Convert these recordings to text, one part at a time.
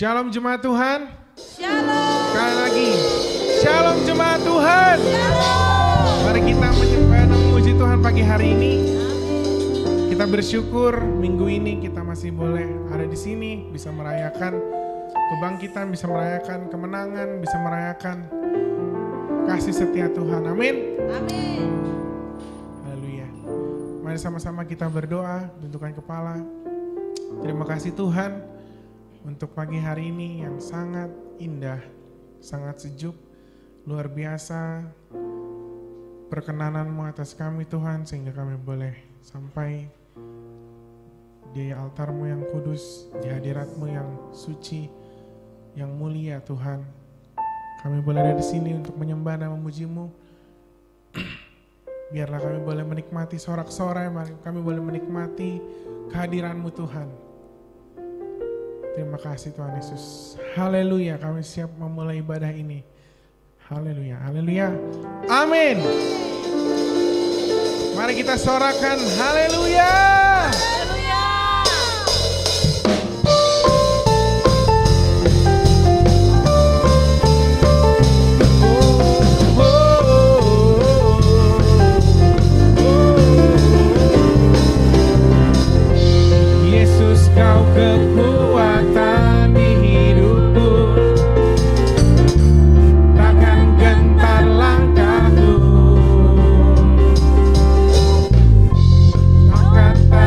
Shalom jemaat Tuhan. Shalom. Sekali lagi. Shalom jemaat Tuhan. Shalom. Mari kita menyembah dan memuji Tuhan pagi hari ini. Kita bersyukur minggu ini kita masih boleh ada di sini, bisa merayakan kebangkitan, bisa merayakan kemenangan, bisa merayakan kasih setia Tuhan. Amin. Amin. Haleluya. Mari sama-sama kita berdoa, bentukkan kepala. Terima kasih Tuhan untuk pagi hari ini yang sangat indah, sangat sejuk, luar biasa. Perkenanan-Mu atas kami Tuhan, sehingga kami boleh sampai di altar-Mu yang kudus, di hadirat-Mu yang suci, yang mulia Tuhan. Kami boleh ada di sini untuk menyembah dan memuji-Mu. Biarlah kami boleh menikmati sorak-sorai, kami boleh menikmati kehadiran-Mu Tuhan. Terima kasih Tuhan Yesus. Haleluya, kami siap memulai ibadah ini. Haleluya, haleluya. Amin. Mari kita sorakan haleluya. Haleluya. Yesus, Kau kekuatan di hidupku, takkan gentar langkahku. Kau kata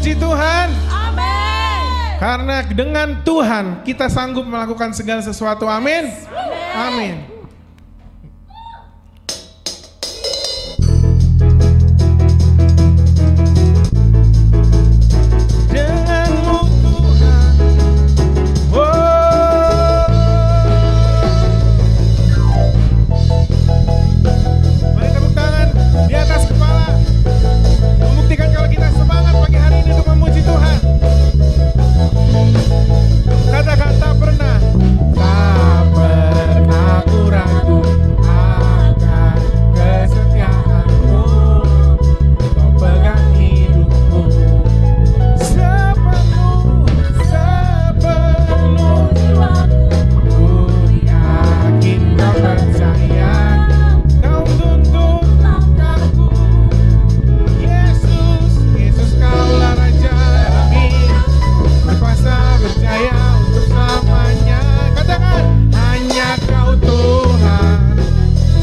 memuji Tuhan. Amin. Karena dengan Tuhan kita sanggup melakukan segala sesuatu. Amin. Amin. Denganmu Tuhan. Oh. Mari tepuk tangan di atas kepala. Membuktikan kalau kita semangat pagi hari ini untuk memuji Tuhan. Katakan tak pernah aku ragu akan kesetiaanmu. Kau pegang hidupku sepenuh jiwaku. Ku yakin kau percaya, kau tuntun langkahku. Yesus kaulah Raja Amin. Berkuasa berjaya untuk selamanya. Katakan, hanya Kau Tuhan,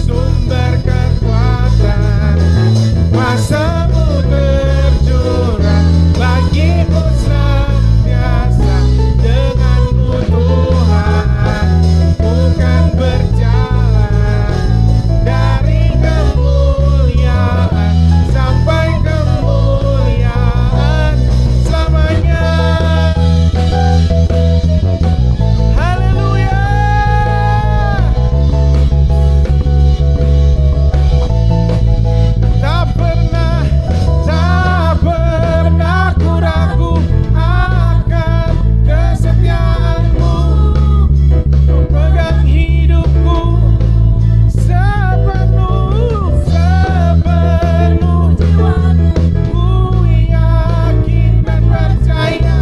sumber kekuatan. Kuasa-Mu tercurah bagiku senantiasa. Denganmu Tuhan, bukan berjalan dari kemuliaan sampai kemuliaan selamanya. Haleluya. Tak pernah ku ragu akan kesetiaanmu. Kau pegang hidupku sepenuh jiwaku. Ku yakin dan percaya.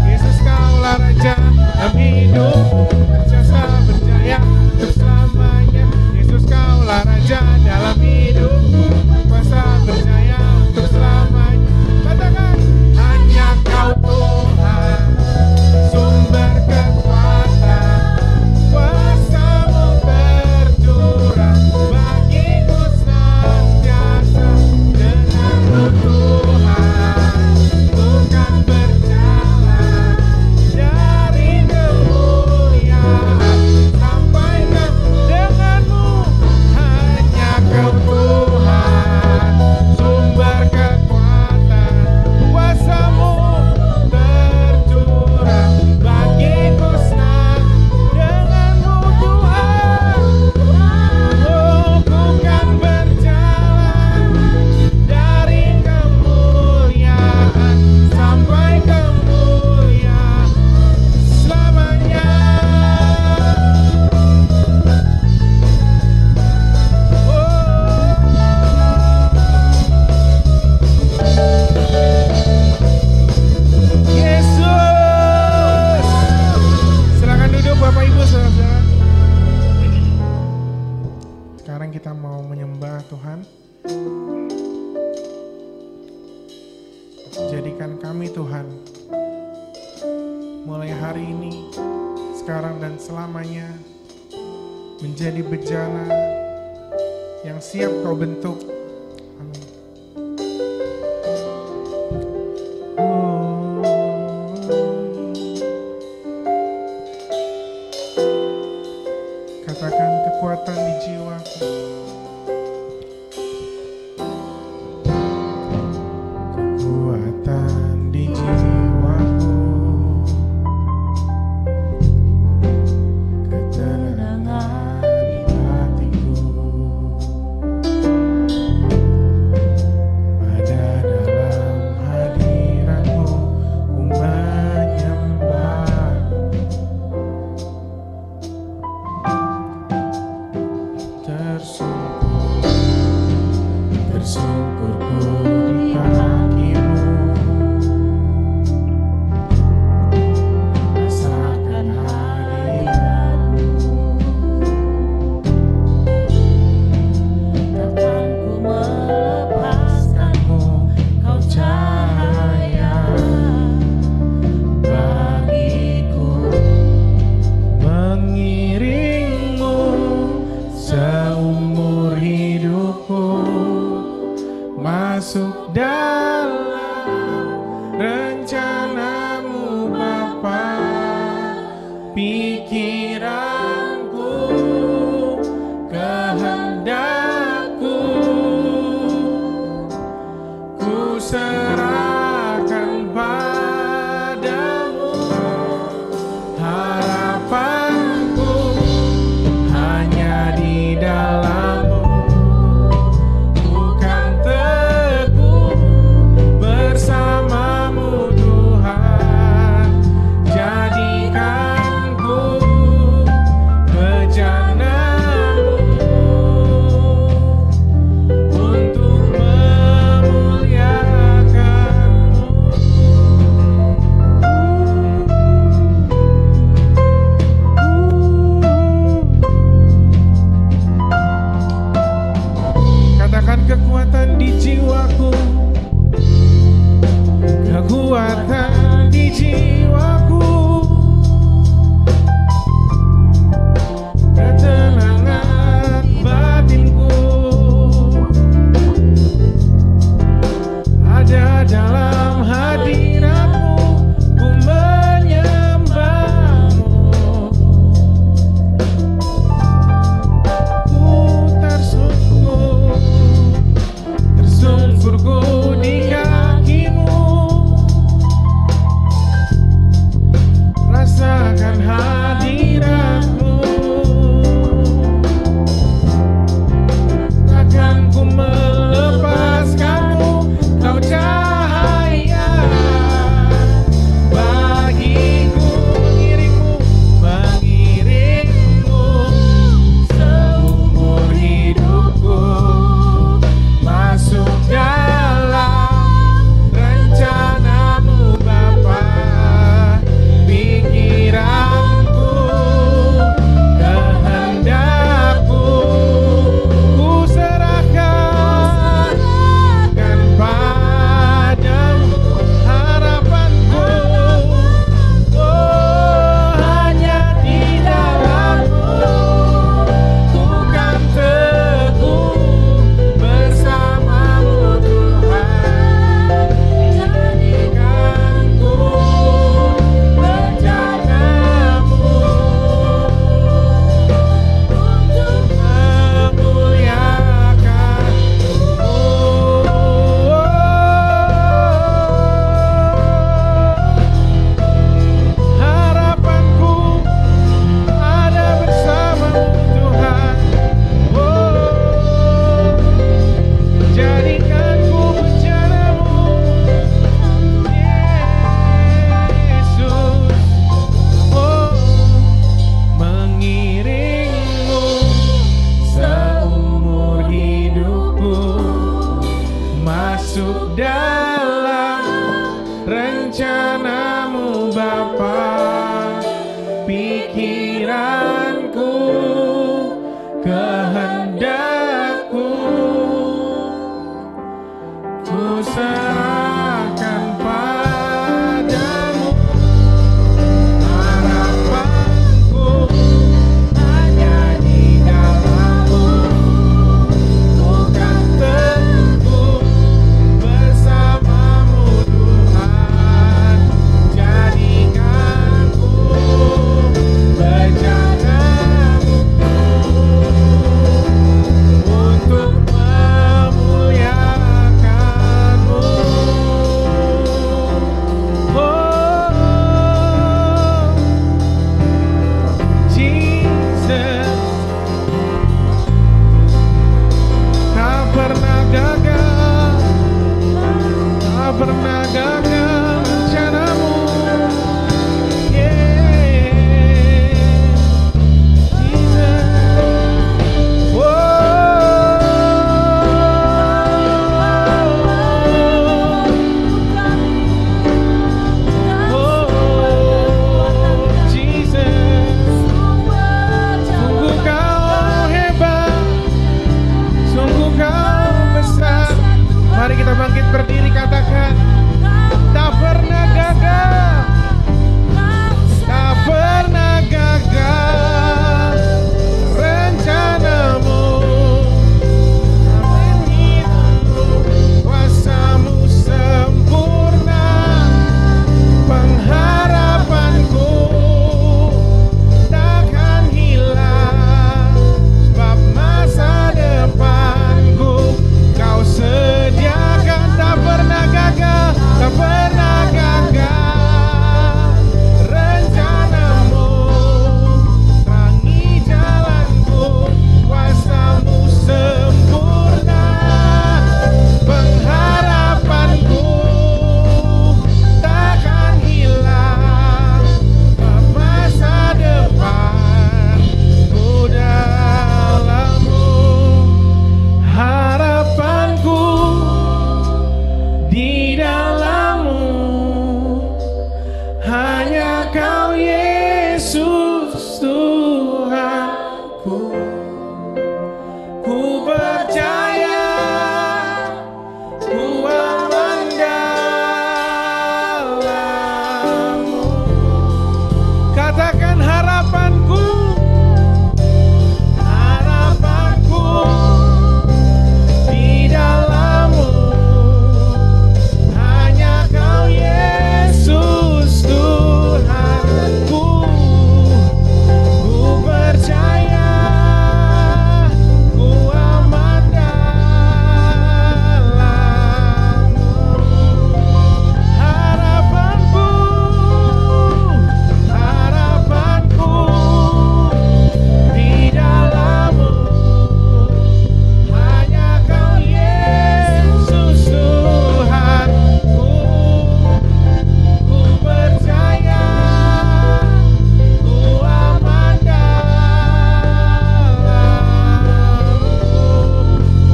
Yesus kaulah Raja dalam hidupku. Berkuasa berjaya untuk selamanya. Yesus kaulah Raja dalam hidupku. Berkuasa berjaya untuk selamanya. Katakan, hanya Kau Tuhan, sumber kekuatan. Kuasa-Mu tercurah bagiku senantiasa. Denganmu Tuhan, bukan berjalan dari kemuliaan sampai ke denganmu. Hanya Kau Tuhan, sumber kekuatan. Kuasa-Mu tercurah bagiku senang. Denganmu Tuhan, oh, bukan berjalan dari kemuliaan sampai kemuliaan selamanya. Yesus. Silakan duduk Bapak Ibu Saudara-saudara. Sekarang kita mau menyembah Tuhan. Jadikan kami Tuhan, mulai hari ini, sekarang dan selamanya, menjadi bejana yang siap Kau bentuk. Amin. Katakan kekuatan di jiwaku. Kekuatan di jiwaku. Ketenangan di hatiku. Ada dalam hadirat-Mu ku menyembah. Tersungkur ku di kaki-Mu. Rasakan hadirat-Mu. Takkan ku melepaskan-Mu, Kau cahaya bagiku. Mengiring-Mu seumur hidupku. masuk dalam rencanamu Bapa. Pikiranku, kehendakku, ku serahkan padamu. Harapanku hanya di dalam-Mu. Ku kan teguh bersama-Mu Tuhan. Jadikan ku bejana-Mu untuk memuliakan-Mu. Katakan kekuatan di jiwaku, kekuatan di jiwaku, ketenangan batinku ada dalam hadirat-Mu. Ku menyembah-Mu, ku tersungkur ku di kaki-Mu. ku percaya, ku aman dalam-Mu. Katakan harapanku, harapanku di dalam-Mu. Hanya Kau Yesus Tuhanku. Ku percaya, ku aman dalam-Mu. Harapanku, harapanku di dalam-Mu. Hanya Kau Yesus Tuhanku. Ku percaya, ku aman dalam-Mu.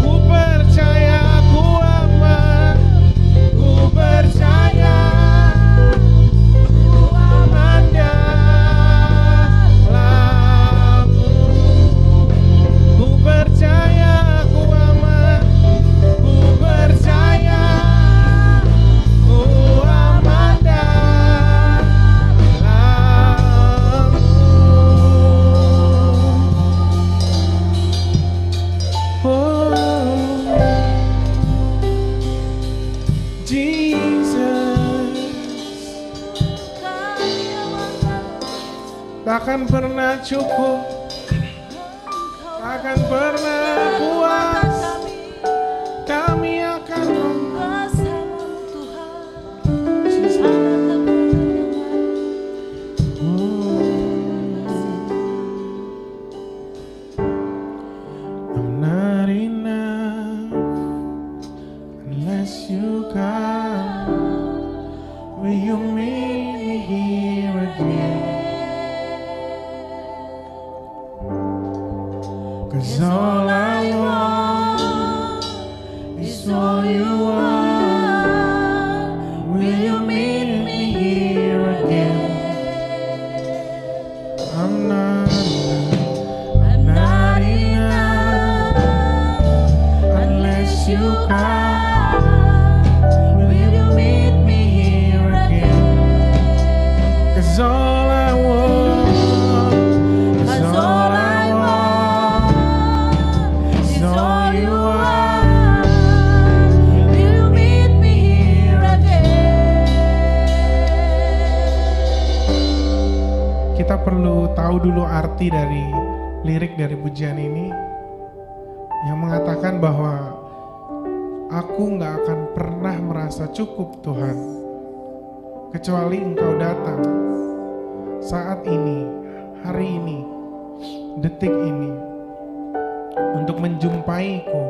Ku percaya, ku aman. Ku percaya, ku aman dalam-Mu. Ku percaya, ku aman. Ku percaya, ku aman dalam-Mu. Oh, Jesus, takkan pernah cukup, takkan pernah puas. Kami akan I'm not enough unless you come. Will you meet me here again? 'Cause all I want is all you want. Will you meet me here again? I'm not enough unless you come. Will you meet me here again? 'Cause all I want is all I want is all you want. Will you meet me here again? Kita perlu tahu dulu arti dari lirik dari pujian ini yang mengatakan bahwa aku gak akan pernah merasa cukup Tuhan kecuali Engkau datang saat ini, hari ini, detik ini untuk menjumpaiku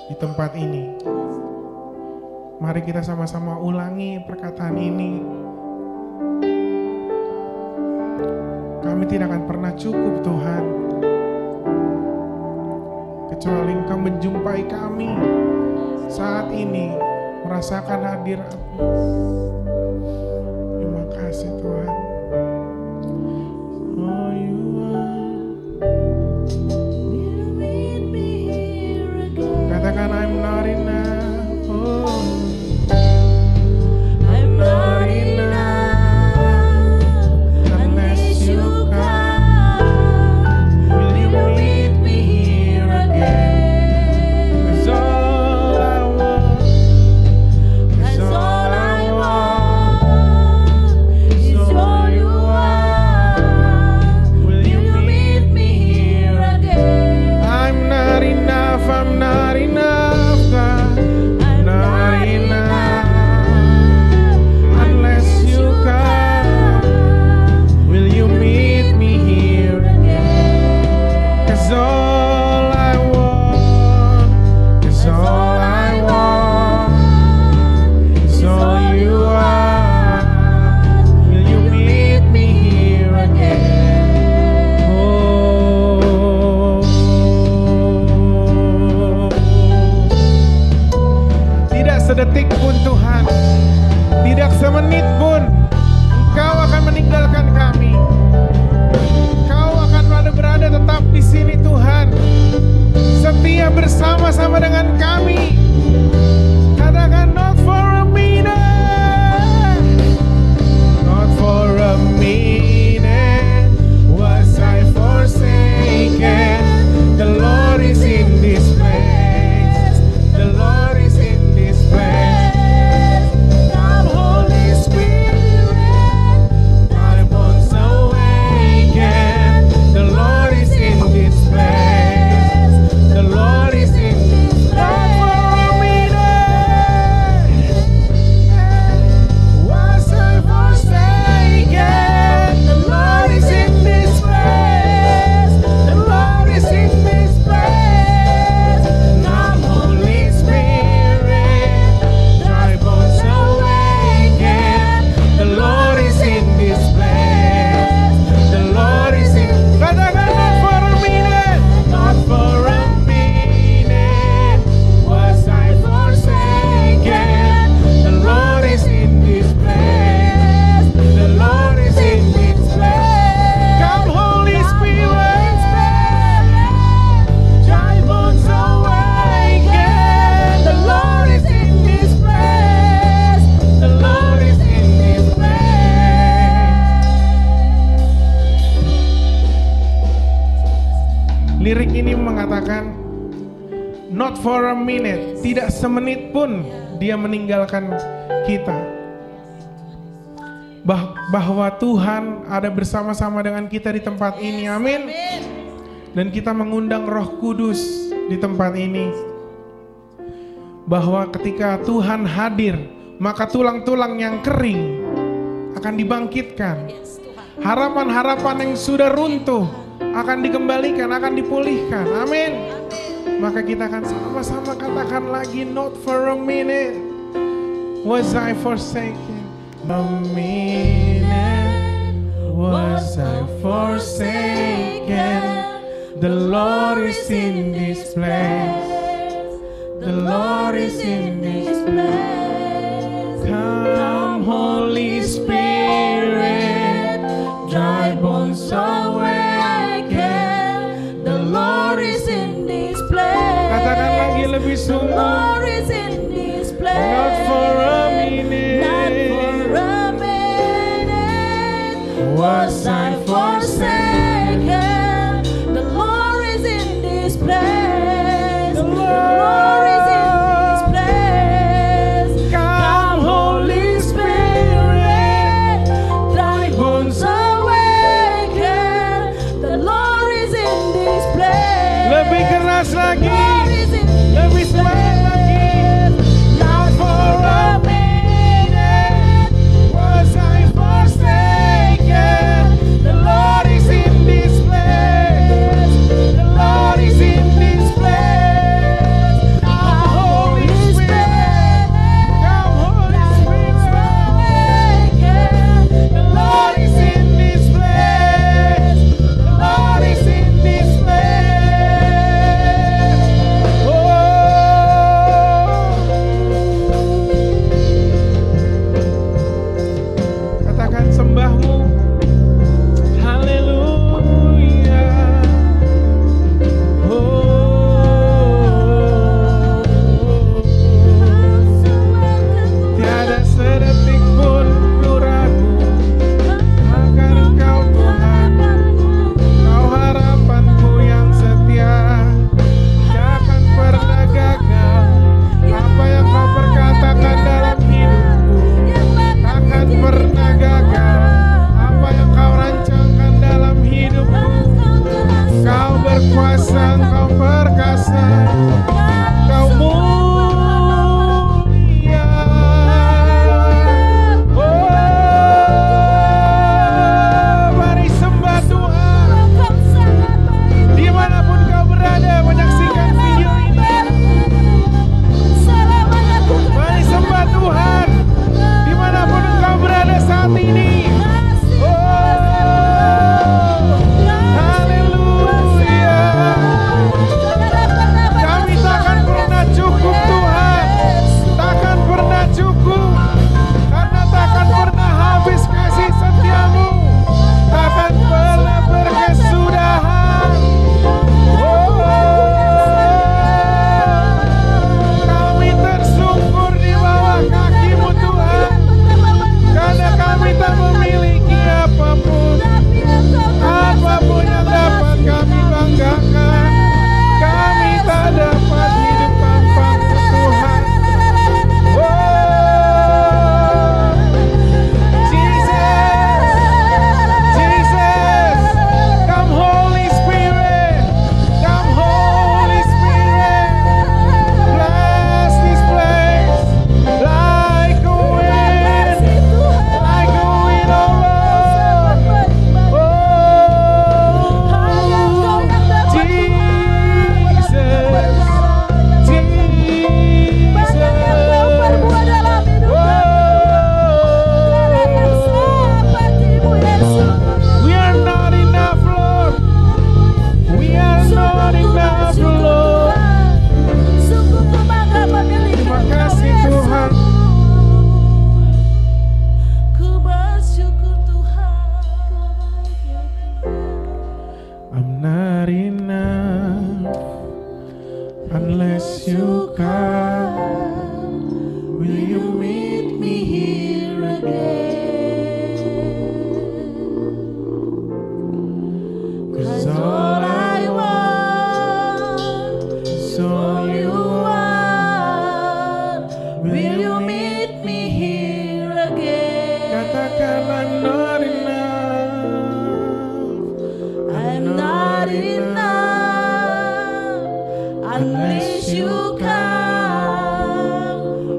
di tempat ini. Mari kita sama-sama ulangi perkataan ini. Kami tidak akan pernah cukup Tuhan kecuali Engkau menjumpai kami saat ini, merasakan hadirat-Mu. Terima kasih Tuhan. Oh, you are. Katakan I'm not enough. Oh, I'm not enough unless you come. Will you meet me here again? 'Cause all I want is all I want is all you want. Will you meet me here again? I'm not enough, I'm not enough, God. I'm not enough unless you come. Will you meet me here again? 'Cause all I want is all I want is all you want. Will you meet me here again? Oh, tidak sedetik pun Tuhan, tidak semenit pun Engkau akan meninggalkan kami. Engkau akan berada tetap di sini Tuhan. katakan, not for a minute, tidak semenit pun dia meninggalkan kita. Bahwa Tuhan ada bersama-sama dengan kita di tempat ini, amin. Dan kita mengundang Roh Kudus di tempat ini. Bahwa ketika Tuhan hadir, maka tulang-tulang yang kering akan dibangkitkan. Harapan-harapan yang sudah runtuh akan dikembalikan, akan dipulihkan. Amin. Maka kita akan sama-sama katakan lagi, not for a minute was I forsaken. A minute was I forsaken. The Lord is in this place. The Lord is in this place. Come Holy Spirit, dry bones awaken. The Lord is in this place. Katakan lagi lebih sungguh. The Lord is in this place. Not for a minute. Not for a minute was I forsaken. The Lord is in this place. The Lord is in this place. Come Holy Spirit, dry bones awaken. The Lord is in this place. Lebih keras lagi, lebih semangat lagi. Not for a minute was I forsaken. The Lord is in this place. The Lord is in this place. Come Holy Spirit, come Holy Spirit. The Lord is in this place. The Lord is in this place. Oh, katakan sembahmu. Haleluya. Tiada sedetik pun ku ragu akan Engkau Tuhan. Kau harapanku yang setia, takkan pernah gagal. Apa yang Kau perkatakan dalam hidupku takkan pernah gagal. Apa yang Kau rancangkan dalam hidupku, Kau berkuasa, Kau perkasa, Kau mulia. Oh, mari sembah Tuhan. Dimanapun kau berada menyaksikan video ini, mari sembah Tuhan. Dimanapun kau berada saat ini. Oh, haleluya. Kami takkan pernah cukup Tuhan, takkan pernah cukup, karena takkan pernah habis kasih setiamu, takkan pernah berkesudahan. Oh, kami tersungkur di bawah kaki-Mu Tuhan, karena kami tak memiliki apapun, apapun yang dapat kami banggakan. Kami tak dapat hidup tanpa Tuhan. Oh, Jesus, come Holy Spirit, come Holy Spirit, bless this place like a wind, oh Lord. Oh, Jesus, we are not enough, Lord. We are not enough, Lord. Terima kasih Tuhan. I'm not enough unless you come. Will you meet me here again? 'Cause all I want Unless you come,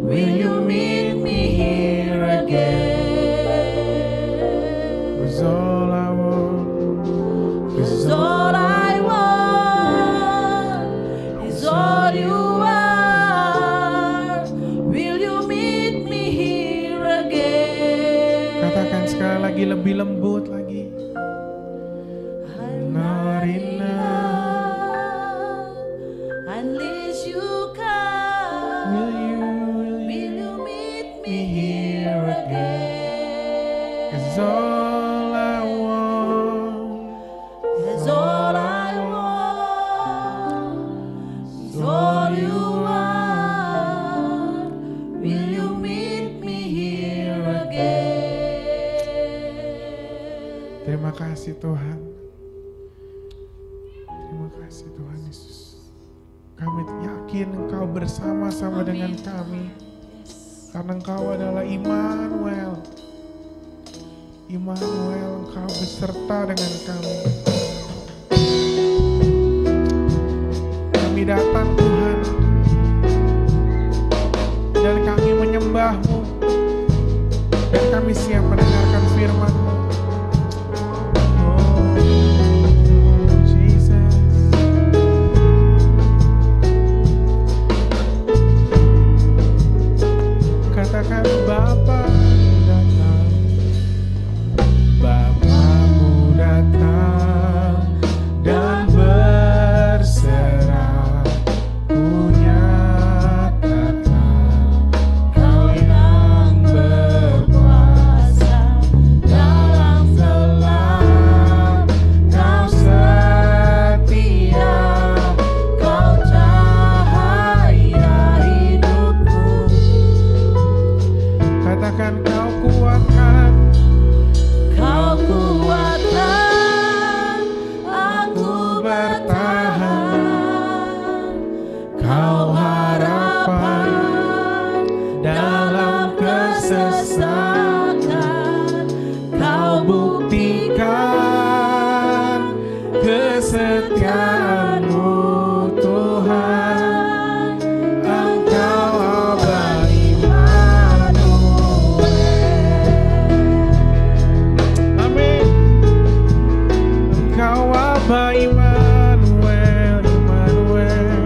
will you meet me here again? 'Cause all I want, 'Cause all I want is all you are. Will you meet me here again? katakan sekali lagi lebih lembut lagi. Not enough. Unless you come, Will you meet me here again? 'Cause all I want, That's all I want, is all you are. Will you meet me here again? terima kasih Tuhan. Terima kasih Tuhan Yesus. Kami yakin Engkau bersama-sama dengan kami. Karena Engkau adalah Immanuel. Immanuel, Engkau beserta dengan kami. Kami datang Tuhan, dan kami menyembah-Mu, dan kami siap mendengarkan firman-Mu. Oh, Jesus. Katakan Bapa datang, Bapamu datang dan berserah, ku nyatakan Kau yang berkuasa dalam selam, Kau setia, Kau cahaya hidupku. Katakan Kau kuatkan, Kau kuatkan aku bertahan. Kau harapan dalam kesesakan. Kau buktikan kesetiaan-Mu Tuhan. Engkau Aba Immanuel. Amin. Engkau Aba Immanuel, Immanuel.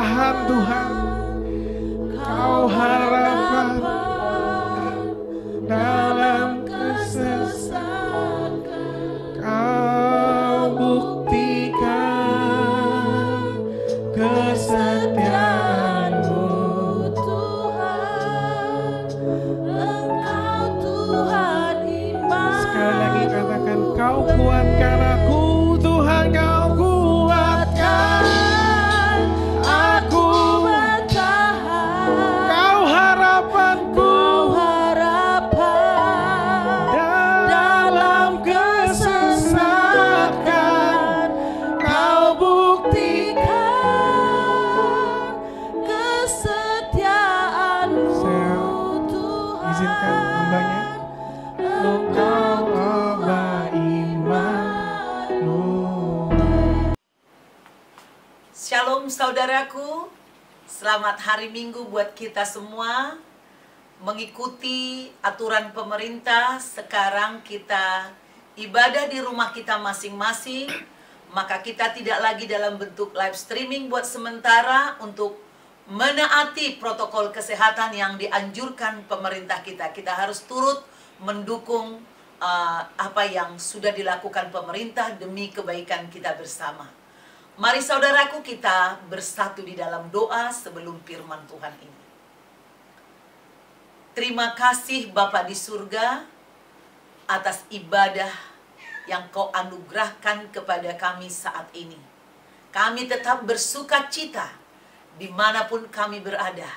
bertahan Tuhan. Kau harapan dalam kesesatan. Kau buktikan kesetiaan-Mu Tuhan. Engkau Tuhan iman. Sekali lagi katakan, Kau kuatkan aku Tuhan, Kau kuatkan aku. Bertahan. Kau harapanku Kau harapan dalam kesesatan. Kau buktikan kesetiaan-Mu Saya Tuhan. izinkan hambanya. Engkau Allah Immanuel. Shalom saudaraku, selamat hari Minggu buat kita semua. Mengikuti aturan pemerintah, sekarang kita ibadah di rumah kita masing-masing. Maka kita tidak lagi dalam bentuk live streaming buat sementara untuk menaati protokol kesehatan yang dianjurkan pemerintah kita. Kita harus turut mendukung apa yang sudah dilakukan pemerintah demi kebaikan kita bersama. Mari saudaraku, kita bersatu di dalam doa sebelum firman Tuhan ini. Terima kasih Bapa di surga atas ibadah yang Kau anugerahkan kepada kami saat ini. Kami tetap bersuka cita dimanapun kami berada,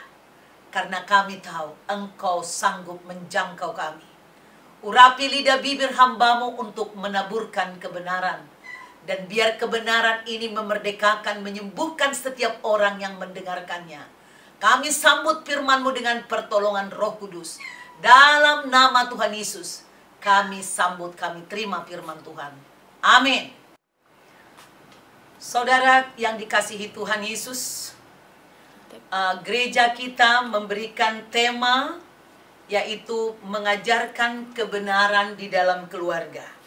karena kami tahu Engkau sanggup menjangkau kami. Urapi lidah bibir hamba-Mu untuk menaburkan kebenaran, dan biar kebenaran ini memerdekakan, menyembuhkan setiap orang yang mendengarkannya. Kami sambut firman-Mu dengan pertolongan Roh Kudus. Dalam nama Tuhan Yesus, kami sambut, kami terima firman Tuhan. Amin. Saudara yang dikasihi Tuhan Yesus, gereja kita memberikan tema, yaitu mengajarkan kebenaran di dalam keluarga.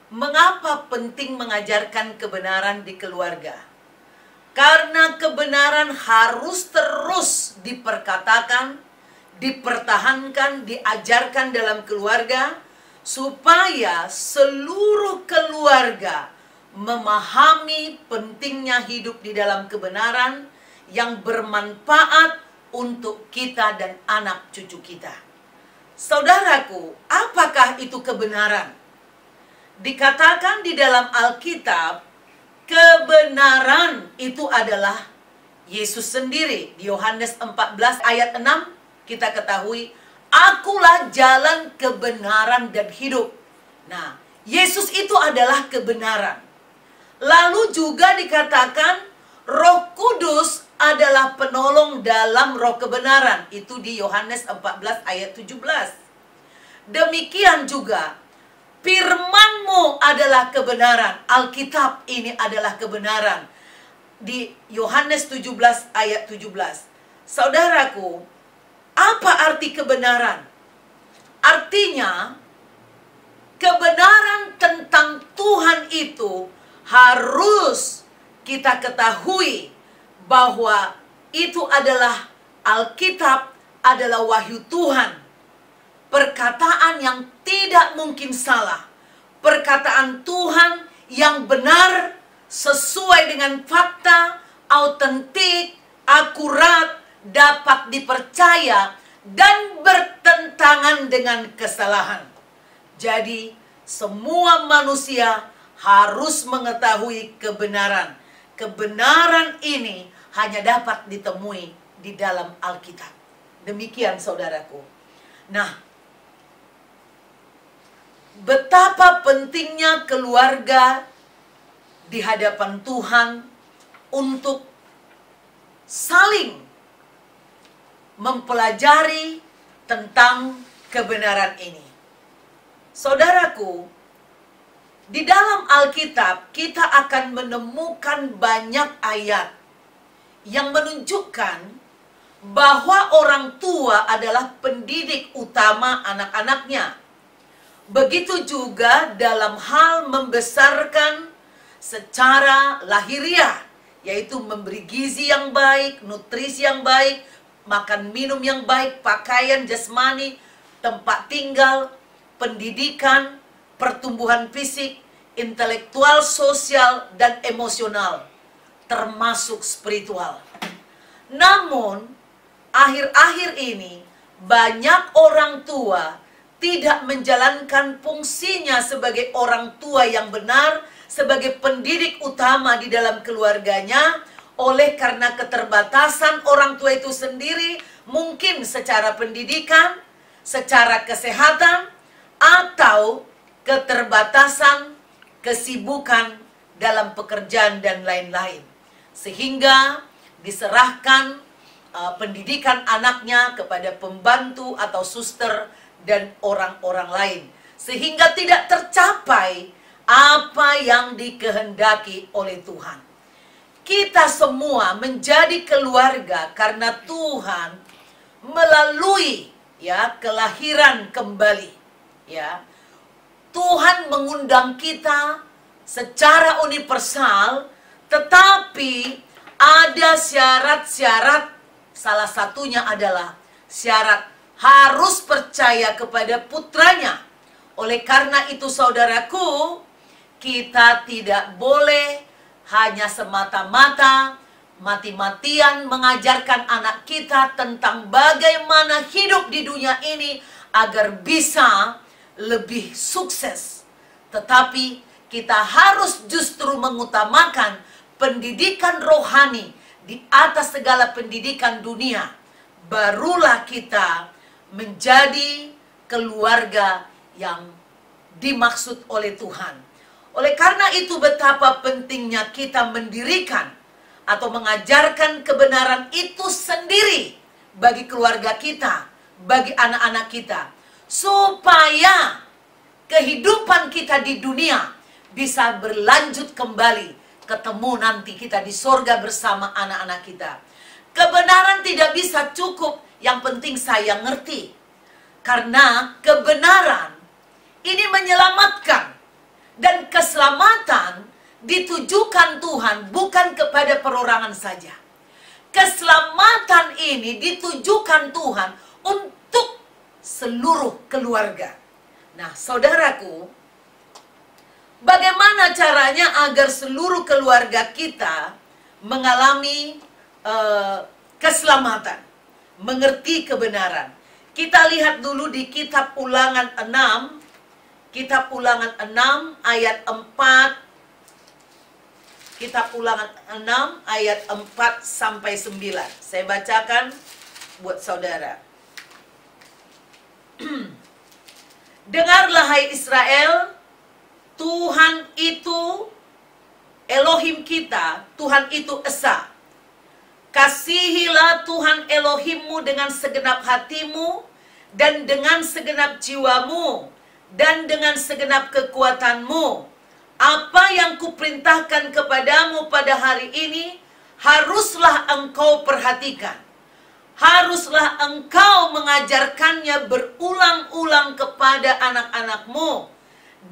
Mengapa penting mengajarkan kebenaran di keluarga? Karena kebenaran harus terus diperkatakan, dipertahankan, diajarkan dalam keluarga, supaya seluruh keluarga memahami pentingnya hidup di dalam kebenaran yang bermanfaat untuk kita dan anak cucu kita. Saudaraku, apakah itu kebenaran? Dikatakan di dalam Alkitab, kebenaran itu adalah Yesus sendiri. Di Yohanes 14 ayat 6 kita ketahui, Akulah jalan kebenaran dan hidup. Nah, Yesus itu adalah kebenaran. Lalu juga dikatakan Roh Kudus adalah penolong dalam roh kebenaran. Itu di Yohanes 14 ayat 17. Demikian juga firman-Mu adalah kebenaran. Alkitab ini adalah kebenaran. Di Yohanes 17 ayat 17. Saudaraku, apa arti kebenaran? Artinya, kebenaran tentang Tuhan itu harus kita ketahui bahwa itu adalah Alkitab, adalah wahyu Tuhan. Perkataan yang tidak mungkin salah. Perkataan Tuhan yang benar, sesuai dengan fakta, autentik, akurat, dapat dipercaya, dan bertentangan dengan kesalahan. Jadi, semua manusia harus mengetahui kebenaran. Kebenaran ini hanya dapat ditemui di dalam Alkitab. Demikian saudaraku. Nah, betapa pentingnya keluarga di hadapan Tuhan untuk saling mempelajari tentang kebenaran ini. Saudaraku, di dalam Alkitab kita akan menemukan banyak ayat yang menunjukkan bahwa orang tua adalah pendidik utama anak-anaknya. Begitu juga dalam hal membesarkan secara lahiriah, yaitu memberi gizi yang baik, nutrisi yang baik, makan minum yang baik, pakaian jasmani, tempat tinggal, pendidikan, pertumbuhan fisik, intelektual, sosial, dan emosional, termasuk spiritual. Namun, akhir-akhir ini banyak orang tua tidak menjalankan fungsinya sebagai orang tua yang benar, sebagai pendidik utama di dalam keluarganya, oleh karena keterbatasan orang tua itu sendiri, mungkin secara pendidikan, secara kesehatan, atau keterbatasan kesibukan dalam pekerjaan dan lain-lain. Sehingga diserahkan pendidikan anaknya kepada pembantu atau suster dan orang-orang lain. Sehingga tidak tercapai apa yang dikehendaki oleh Tuhan. Kita semua menjadi keluarga karena Tuhan melalui kelahiran kembali. Tuhan mengundang kita secara universal, tetapi ada syarat-syarat. Salah satunya adalah syarat harus percaya kepada putranya. Oleh karena itu saudaraku, kita tidak boleh hanya semata-mata mati-matian mengajarkan anak kita tentang bagaimana hidup di dunia ini agar bisa lebih sukses. Tetapi kita harus justru mengutamakan pendidikan rohani di atas segala pendidikan dunia. Barulah kita menjadi keluarga yang dimaksud oleh Tuhan. Oleh karena itu betapa pentingnya kita mendirikan atau mengajarkan kebenaran itu sendiri bagi keluarga kita, bagi anak-anak kita, supaya kehidupan kita di dunia bisa berlanjut kembali, ketemu nanti kita di sorga bersama anak-anak kita. Kebenaran tidak bisa cukup, yang penting saya ngerti. Karena kebenaran ini menyelamatkan. Dan keselamatan ditujukan Tuhan bukan kepada perorangan saja. Keselamatan ini ditujukan Tuhan untuk seluruh keluarga. Nah, saudaraku, bagaimana caranya agar seluruh keluarga kita mengalami keselamatan, mengerti kebenaran? Kita lihat dulu di kitab Ulangan 6. Kitab Ulangan 6 ayat 4. Kitab Ulangan 6 ayat 4 sampai 9. Saya bacakan buat saudara. Dengarlah hai Israel, Tuhan itu Elohim kita, Tuhan itu Esa. Kasihilah Tuhan Elohimmu dengan segenap hatimu dan dengan segenap jiwamu dan dengan segenap kekuatanmu. Apa yang kuperintahkan kepadamu pada hari ini haruslah engkau perhatikan. Haruslah engkau mengajarkannya berulang-ulang kepada anak-anakmu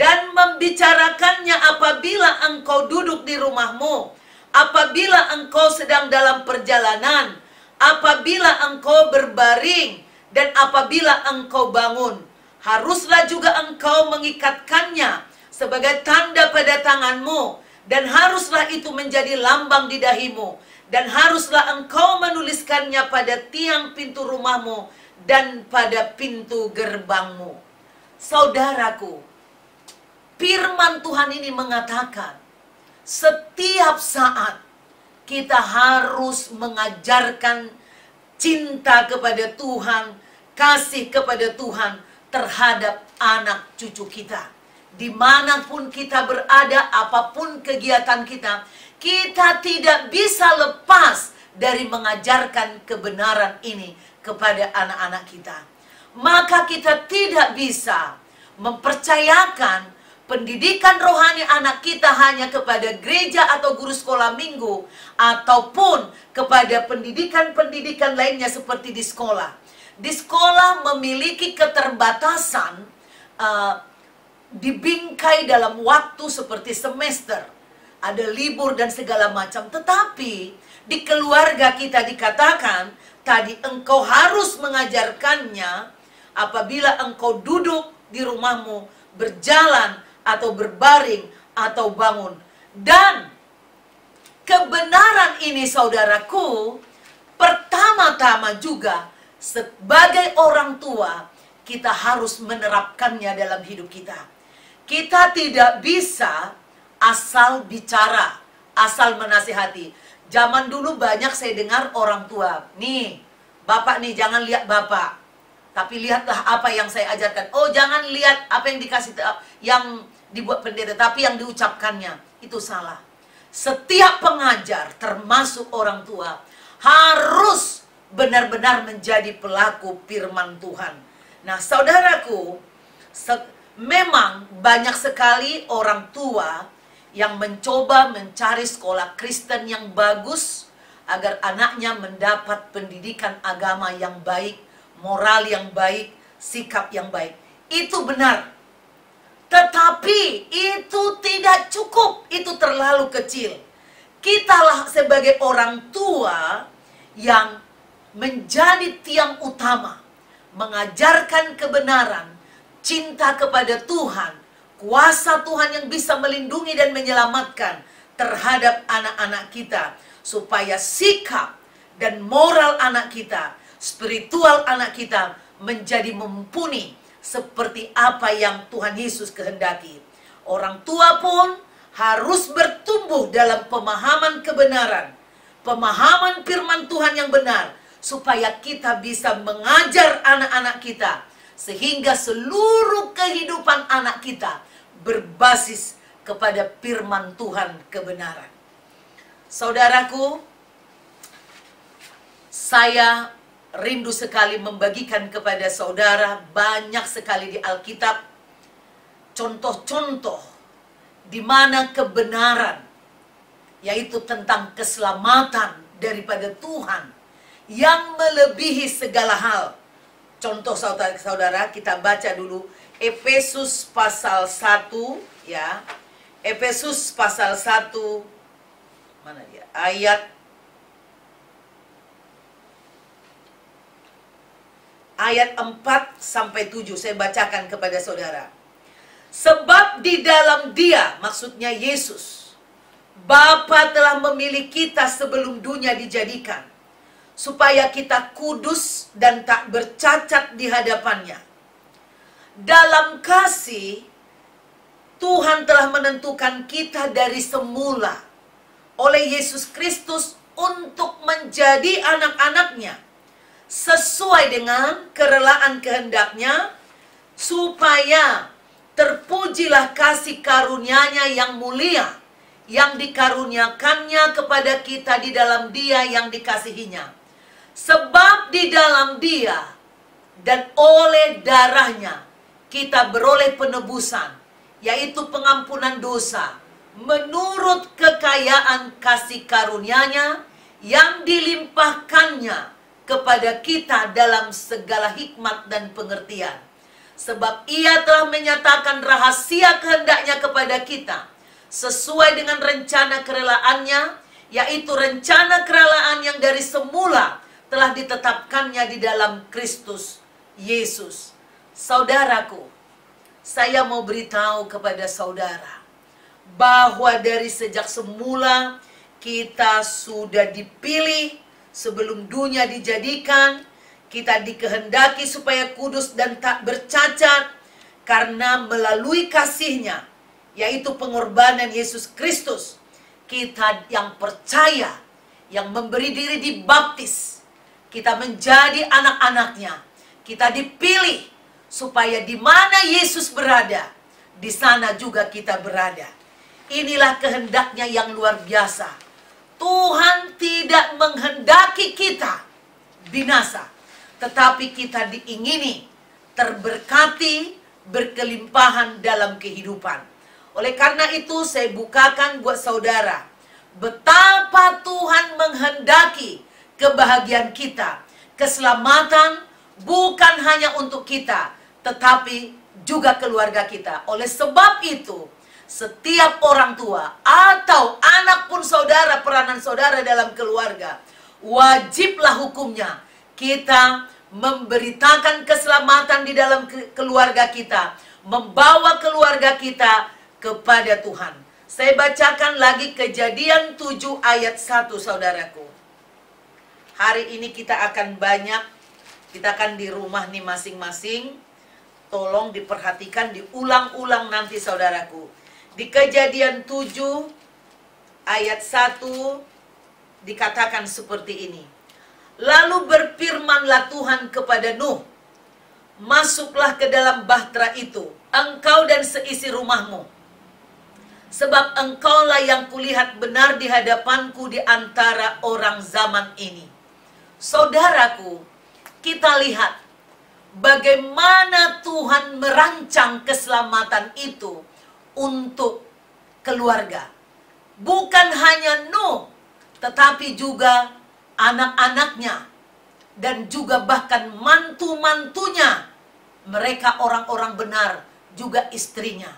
dan membicarakannya apabila engkau duduk di rumahmu, apabila engkau sedang dalam perjalanan, apabila engkau berbaring, dan apabila engkau bangun. Haruslah juga engkau mengikatkannya sebagai tanda pada tanganmu, dan haruslah itu menjadi lambang di dahimu, dan haruslah engkau menuliskannya pada tiang pintu rumahmu dan pada pintu gerbangmu. Saudaraku, firman Tuhan ini mengatakan, setiap saat kita harus mengajarkan cinta kepada Tuhan, kasih kepada Tuhan terhadap anak cucu kita. Dimanapun kita berada, apapun kegiatan kita, kita tidak bisa lepas dari mengajarkan kebenaran ini kepada anak-anak kita. Maka kita tidak bisa mempercayakan pendidikan rohani anak kita hanya kepada gereja atau guru sekolah minggu, ataupun kepada pendidikan-pendidikan lainnya seperti di sekolah. Di sekolah memiliki keterbatasan, dibingkai dalam waktu seperti semester. ada libur dan segala macam. Tetapi di keluarga kita dikatakan, tadi engkau harus mengajarkannya apabila engkau duduk di rumahmu, berjalan atau berbaring atau bangun. Dan kebenaran ini saudaraku, pertama-tama juga sebagai orang tua, kita harus menerapkannya dalam hidup kita. Kita tidak bisa asal bicara, asal menasihati. Zaman dulu banyak saya dengar orang tua, nih, bapak nih jangan lihat bapak, tapi lihatlah apa yang saya ajarkan. Oh, jangan lihat apa yang dikasih, yang dibuat pendeta, tapi yang diucapkannya. Itu salah. Setiap pengajar, termasuk orang tua, harus benar-benar menjadi pelaku firman Tuhan. Nah, saudaraku, memang banyak sekali orang tua yang mencoba mencari sekolah Kristen yang bagus agar anaknya mendapat pendidikan agama yang baik, moral yang baik, sikap yang baik. Itu benar. Tetapi itu tidak cukup, itu terlalu kecil. Kitalah sebagai orang tua yang menjadi tiang utama, mengajarkan kebenaran, cinta kepada Tuhan, kuasa Tuhan yang bisa melindungi dan menyelamatkan terhadap anak-anak kita, supaya sikap dan moral anak kita, spiritual anak kita menjadi mumpuni seperti apa yang Tuhan Yesus kehendaki. Orang tua pun harus bertumbuh dalam pemahaman kebenaran, pemahaman firman Tuhan yang benar, supaya kita bisa mengajar anak-anak kita, sehingga seluruh kehidupan anak kita berbasis kepada firman Tuhan kebenaran. Saudaraku, saya rindu sekali membagikan kepada saudara banyak sekali di Alkitab contoh-contoh di mana kebenaran, yaitu tentang keselamatan daripada Tuhan yang melebihi segala hal. Contoh saudara, kita baca dulu Efesus pasal 1 ya. Efesus pasal 1 mana dia? Ayat 4 sampai 7 saya bacakan kepada saudara. Sebab di dalam Dia, maksudnya Yesus, Bapa telah memilih kita sebelum dunia dijadikan, supaya kita kudus dan tak bercacat di hadapannya. Dalam kasih, Tuhan telah menentukan kita dari semula oleh Yesus Kristus untuk menjadi anak-anaknya, sesuai dengan kerelaan kehendaknya, supaya terpujilah kasih karunia-Nya yang mulia, yang dikaruniakannya kepada kita di dalam Dia yang dikasihinya. Sebab di dalam Dia dan oleh darahnya kita beroleh penebusan, yaitu pengampunan dosa, menurut kekayaan kasih karunia-Nya yang dilimpahkannya kepada kita dalam segala hikmat dan pengertian. Sebab Ia telah menyatakan rahasia kehendaknya kepada kita, sesuai dengan rencana kerelaannya, yaitu rencana kerelaan yang dari semula telah ditetapkannya di dalam Kristus Yesus. Saudaraku, saya mau beritahu kepada saudara bahwa dari sejak semula kita sudah dipilih sebelum dunia dijadikan. Kita dikehendaki supaya kudus dan tak bercacat, karena melalui kasih-Nya, yaitu pengorbanan Yesus Kristus, kita yang percaya, yang memberi diri dibaptis, kita menjadi anak-anak-Nya. Kita dipilih supaya di mana Yesus berada, di sana juga kita berada. Inilah kehendaknya yang luar biasa. Tuhan tidak menghendaki kita binasa, tetapi kita diingini terberkati, berkelimpahan dalam kehidupan. Oleh karena itu saya bukakan buat saudara betapa Tuhan menghendaki kebahagiaan kita, keselamatan bukan hanya untuk kita, tetapi juga keluarga kita. Oleh sebab itu, setiap orang tua atau anak pun saudara, peranan saudara dalam keluarga, wajiblah hukumnya kita memberitakan keselamatan di dalam keluarga kita, membawa keluarga kita kepada Tuhan. Saya bacakan lagi Kejadian 7 ayat 1, saudaraku. Hari ini kita akan kita akan di rumah nih masing-masing. Tolong diperhatikan, diulang-ulang nanti saudaraku. Di Kejadian 7 ayat 1 dikatakan seperti ini. Lalu berfirmanlah Tuhan kepada Nuh, masuklah ke dalam bahtera itu, engkau dan seisi rumahmu. Sebab engkaulah yang kulihat benar di hadapanku di antara orang zaman ini. Saudaraku, kita lihat bagaimana Tuhan merancang keselamatan itu untuk keluarga. Bukan hanya Nuh, tetapi juga anak-anaknya dan juga bahkan mantu-mantunya. Mereka orang-orang benar, juga istrinya.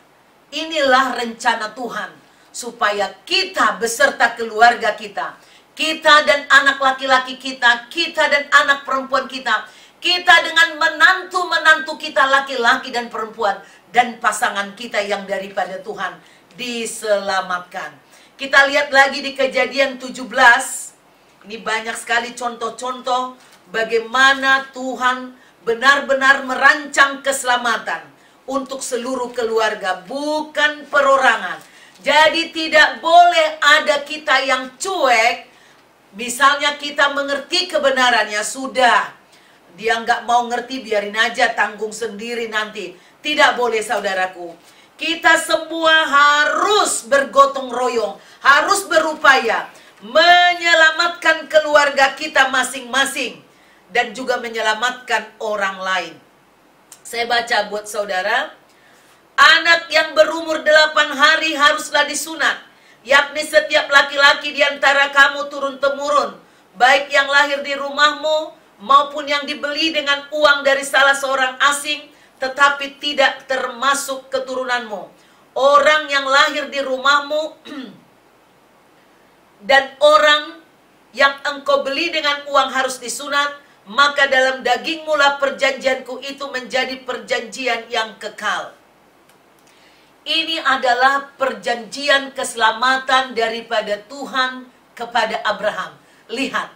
Inilah rencana Tuhan supaya kita beserta keluarga kita, kita dan anak laki-laki kita, kita dan anak perempuan kita, kita dengan menantu-menantu kita laki-laki dan perempuan, dan pasangan kita yang daripada Tuhan diselamatkan. Kita lihat lagi di Kejadian 17. Ini banyak sekali contoh-contoh bagaimana Tuhan benar-benar merancang keselamatan untuk seluruh keluarga, bukan perorangan. Jadi tidak boleh ada kita yang cuek. Misalnya kita mengerti kebenarannya, sudah. Dia nggak mau ngerti, biarin aja, tanggung sendiri nanti. Tidak boleh saudaraku. Kita semua harus bergotong royong, harus berupaya menyelamatkan keluarga kita masing-masing dan juga menyelamatkan orang lain. Saya baca buat saudara. Anak yang berumur 8 hari haruslah disunat, yakni setiap laki-laki di antara kamu turun-temurun, baik yang lahir di rumahmu maupun yang dibeli dengan uang dari salah seorang asing, tetapi tidak termasuk keturunanmu. Orang yang lahir di rumahmu dan orang yang engkau beli dengan uang harus disunat, maka dalam dagingmu lah perjanjianku itu menjadi perjanjian yang kekal. Ini adalah perjanjian keselamatan daripada Tuhan kepada Abraham. Lihat,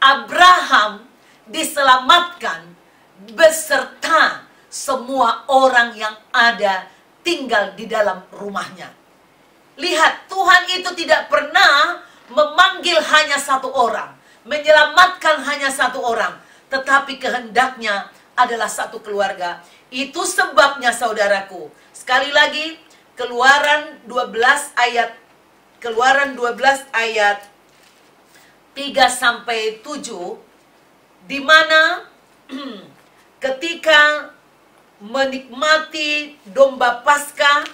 Abraham diselamatkan beserta semua orang yang ada tinggal di dalam rumahnya. Lihat, Tuhan itu tidak pernah memanggil hanya satu orang, menyelamatkan hanya satu orang, tetapi kehendaknya adalah satu keluarga. Itu sebabnya saudaraku, sekali lagi Keluaran 12 ayat 3-7, di mana ketika menikmati domba Paskah,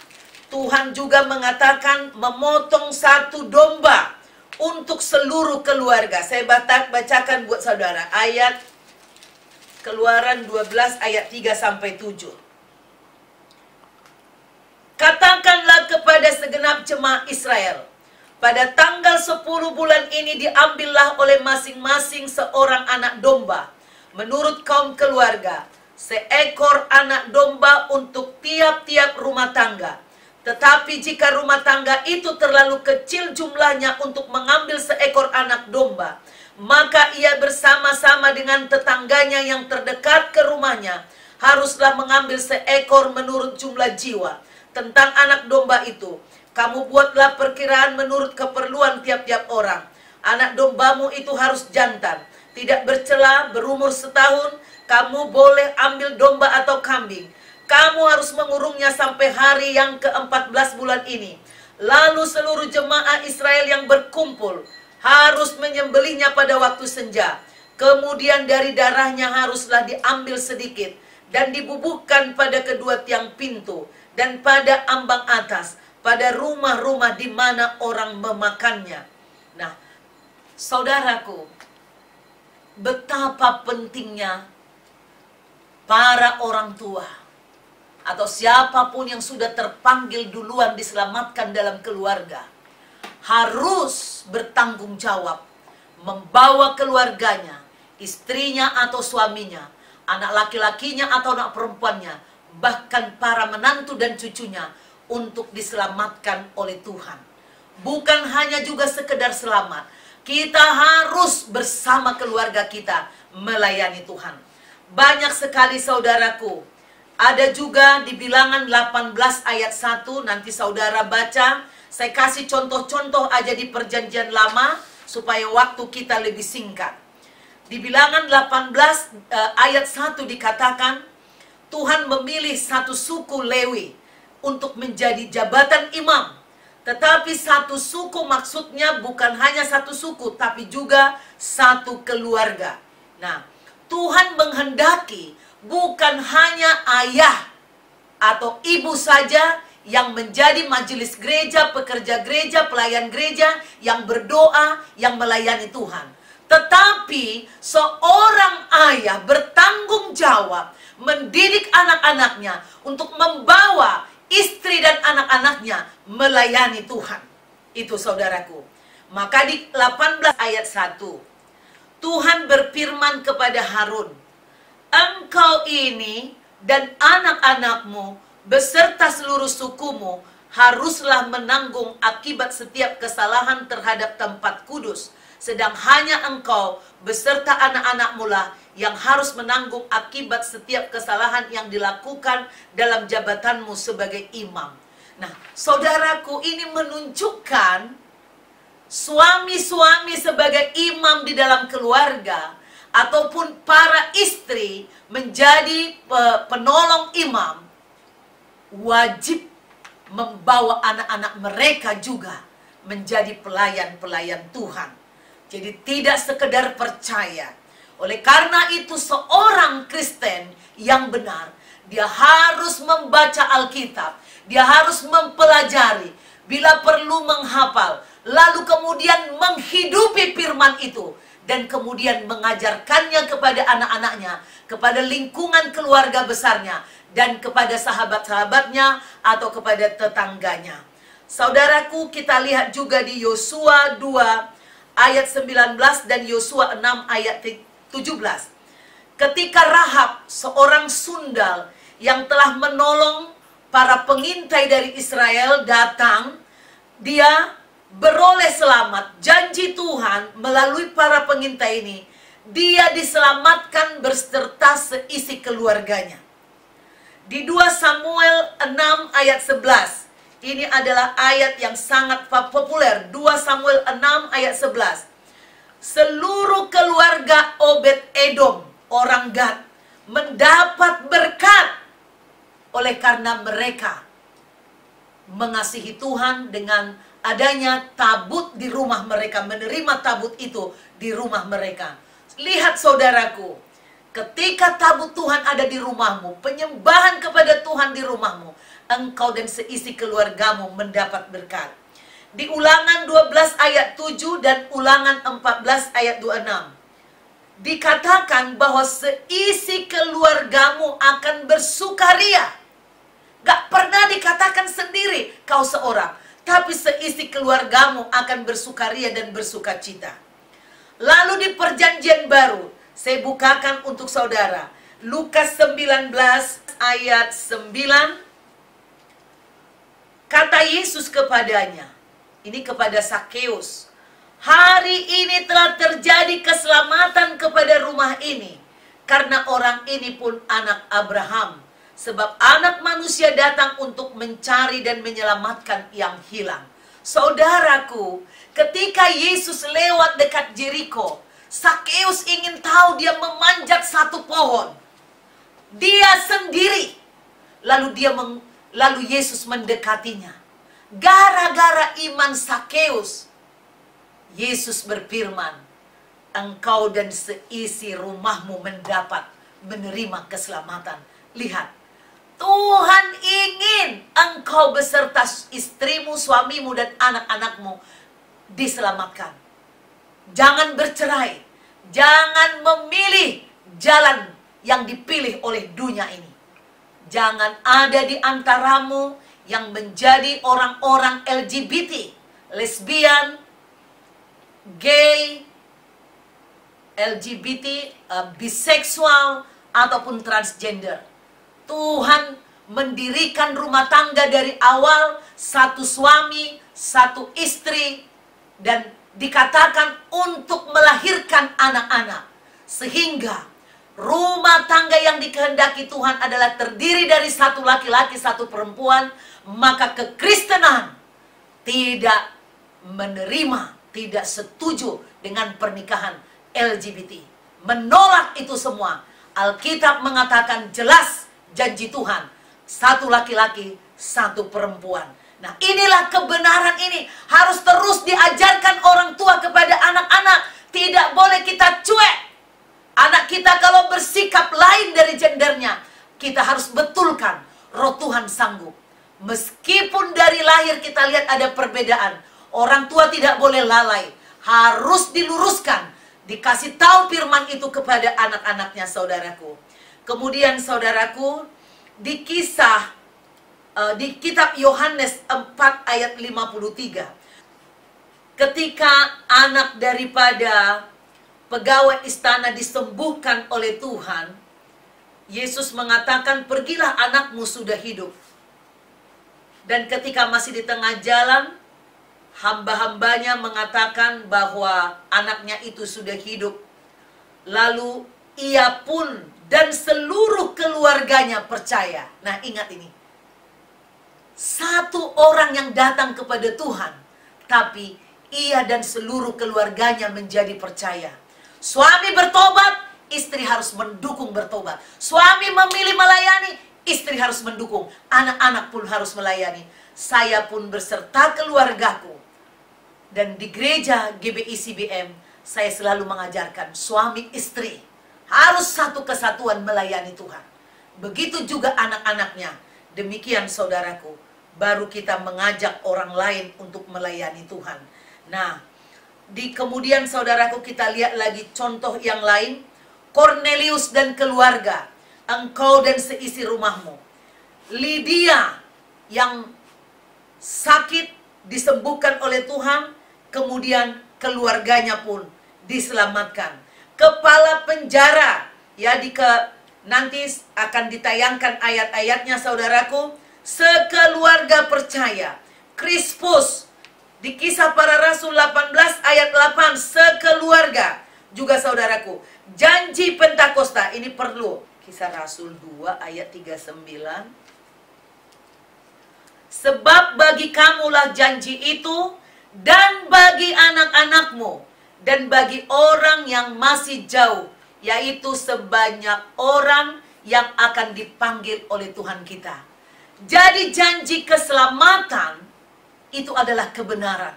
Tuhan juga mengatakan memotong satu domba untuk seluruh keluarga. Saya bacakan buat saudara ayat Keluaran 12 ayat 3-7. Katakanlah kepada segenap jemaah Israel, pada tanggal 10 bulan ini diambillah oleh masing-masing seorang anak domba menurut kaum keluarga, seekor anak domba untuk tiap-tiap rumah tangga. Tetapi jika rumah tangga itu terlalu kecil jumlahnya untuk mengambil seekor anak domba, maka ia bersama-sama dengan tetangganya yang terdekat ke rumahnya haruslah mengambil seekor menurut jumlah jiwa. Tentang anak domba itu, kamu buatlah perkiraan menurut keperluan tiap-tiap orang. Anak dombamu itu harus jantan, tidak bercela, berumur setahun. Kamu boleh ambil domba atau kambing. Kamu harus mengurungnya sampai hari yang ke-14 bulan ini. Lalu seluruh jemaah Israel yang berkumpul harus menyembelihnya pada waktu senja. Kemudian dari darahnya haruslah diambil sedikit dan dibubuhkan pada kedua tiang pintu dan pada ambang atas, pada rumah-rumah di mana orang memakannya. Nah, saudaraku, betapa pentingnya para orang tua atau siapapun yang sudah terpanggil duluan diselamatkan dalam keluarga, harus bertanggung jawab membawa keluarganya, istrinya atau suaminya, anak laki-lakinya atau anak perempuannya, bahkan para menantu dan cucunya untuk diselamatkan oleh Tuhan. Bukan hanya juga sekedar selamat, kita harus bersama keluarga kita melayani Tuhan. Banyak sekali saudaraku, ada juga di Bilangan 18 ayat 1, nanti saudara baca. Saya kasih contoh-contoh aja di Perjanjian Lama supaya waktu kita lebih singkat. Di Bilangan 18 ayat 1 dikatakan, Tuhan memilih satu suku Lewi untuk menjadi jabatan imam. Tetapi satu suku maksudnya bukan hanya satu suku, tapi juga satu keluarga. Nah, Tuhan menghendaki bukan hanya ayah atau ibu saja yang menjadi majelis gereja, pekerja gereja, pelayan gereja, yang berdoa, yang melayani Tuhan. Tetapi seorang ayah bertanggung jawab mendidik anak-anaknya untuk membawa istri dan anak-anaknya melayani Tuhan. Itu saudaraku. Maka di 18 ayat 1, Tuhan berfirman kepada Harun, engkau ini dan anak-anakmu beserta seluruh sukumu haruslah menanggung akibat setiap kesalahan terhadap tempat kudus. Sedang hanya engkau beserta anak-anakmu lah yang harus menanggung akibat setiap kesalahan yang dilakukan dalam jabatanmu sebagai imam. Nah, saudaraku, ini menunjukkan suami-suami sebagai imam di dalam keluarga, ataupun para istri menjadi penolong imam, wajib membawa anak-anak mereka juga menjadi pelayan-pelayan Tuhan. Jadi tidak sekedar percaya. Oleh karena itu seorang Kristen yang benar, dia harus membaca Alkitab, dia harus mempelajari, bila perlu menghafal, lalu kemudian menghidupi firman itu, dan kemudian mengajarkannya kepada anak-anaknya, kepada lingkungan keluarga besarnya, dan kepada sahabat-sahabatnya atau kepada tetangganya. Saudaraku, kita lihat juga di Yosua 2 ayat 19 dan Yosua 6 ayat 17. Ketika Rahab, seorang sundal yang telah menolong para pengintai dari Israel, datang, dia beroleh selamat. Janji Tuhan melalui para pengintai ini, dia diselamatkan beserta seisi keluarganya. Di 2 Samuel 6 ayat 11. Ini adalah ayat yang sangat populer. 2 Samuel 6 ayat 11. Seluruh keluarga Obed-Edom, orang Gad, mendapat berkat oleh karena mereka mengasihi Tuhan dengan adanya tabut di rumah mereka, menerima tabut itu di rumah mereka. Lihat saudaraku, ketika tabut Tuhan ada di rumahmu, penyembahan kepada Tuhan di rumahmu, engkau dan seisi keluargamu mendapat berkat. Di Ulangan 12 ayat 7 dan Ulangan 14 ayat 26. Dikatakan bahwa seisi keluargamu akan bersukaria. Gak pernah dikatakan sendiri kau seorang, tapi seisi keluargamu akan bersukaria dan bersukacita. Lalu di Perjanjian Baru, saya bukakan untuk saudara Lukas 19 ayat 9. Kata Yesus kepadanya, ini kepada Sakeus, hari ini telah terjadi keselamatan kepada rumah ini, karena orang ini pun anak Abraham. Sebab anak manusia datang untuk mencari dan menyelamatkan yang hilang. Saudaraku, ketika Yesus lewat dekat Jeriko, Sakeus ingin tahu, dia memanjat satu pohon. Dia sendiri. Lalu Yesus mendekatinya. Gara-gara iman Sakeus, Yesus berfirman, engkau dan seisi rumahmu menerima keselamatan. Lihat, Tuhan ingin engkau beserta istrimu, suamimu, dan anak-anakmu diselamatkan. Jangan bercerai. Jangan memilih jalan yang dipilih oleh dunia ini. Jangan ada di antaramu yang menjadi orang-orang LGBT, lesbian, gay, LGBT, biseksual, ataupun transgender. Tuhan mendirikan rumah tangga dari awal, satu suami, satu istri, dan dikatakan untuk melahirkan anak-anak. Sehingga rumah tangga yang dikehendaki Tuhan adalah terdiri dari satu laki-laki, satu perempuan. Maka kekristenan tidak menerima, tidak setuju dengan pernikahan LGBT. Menolak itu semua. Alkitab mengatakan jelas janji Tuhan, satu laki-laki, satu perempuan. Nah, inilah kebenaran ini harus terus diajarkan orang tua kepada anak-anak. Tidak boleh kita cuek. Anak kita kalau bersikap lain dari gendernya, kita harus betulkan. Roh Tuhan sanggup. Meskipun dari lahir kita lihat ada perbedaan, orang tua tidak boleh lalai. Harus diluruskan. Dikasih tahu firman itu kepada anak-anaknya, saudaraku. Kemudian saudaraku, di kisah di kitab Yohanes 4 ayat 53. Ketika anak daripada pegawai istana disembuhkan oleh Tuhan, Yesus mengatakan, pergilah, anakmu sudah hidup. Dan ketika masih di tengah jalan, hamba-hambanya mengatakan bahwa anaknya itu sudah hidup. Lalu ia pun dan seluruh keluarganya percaya. Nah, ingat ini. Satu orang yang datang kepada Tuhan, tapi ia dan seluruh keluarganya menjadi percaya. Suami bertobat, istri harus mendukung bertobat. Suami memilih melayani, istri harus mendukung. Anak-anak pun harus melayani. Saya pun beserta keluargaku. Dan di gereja GBI CBM, saya selalu mengajarkan suami istri harus satu kesatuan melayani Tuhan. Begitu juga anak-anaknya. Demikian saudaraku, baru kita mengajak orang lain untuk melayani Tuhan. Nah, kemudian saudaraku, kita lihat lagi contoh yang lain. Cornelius dan keluarga, engkau dan seisi rumahmu. Lydia yang sakit disembuhkan oleh Tuhan, kemudian keluarganya pun diselamatkan. Kepala penjara, ya, nanti akan ditayangkan ayat-ayatnya saudaraku. Sekeluarga percaya. Krispus di Kisah Para Rasul 18 ayat 8, sekeluarga juga saudaraku. Janji Pentakosta ini perlu. Kisah Rasul 2 ayat 39. Sebab bagi kamulah janji itu, dan bagi anak-anakmu, dan bagi orang yang masih jauh, yaitu sebanyak orang yang akan dipanggil oleh Tuhan kita. Jadi janji keselamatan itu adalah kebenaran.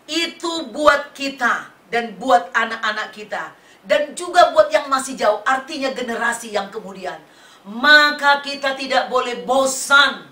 Itu buat kita dan buat anak-anak kita, dan juga buat yang masih jauh, artinya generasi yang kemudian. Maka kita tidak boleh bosan,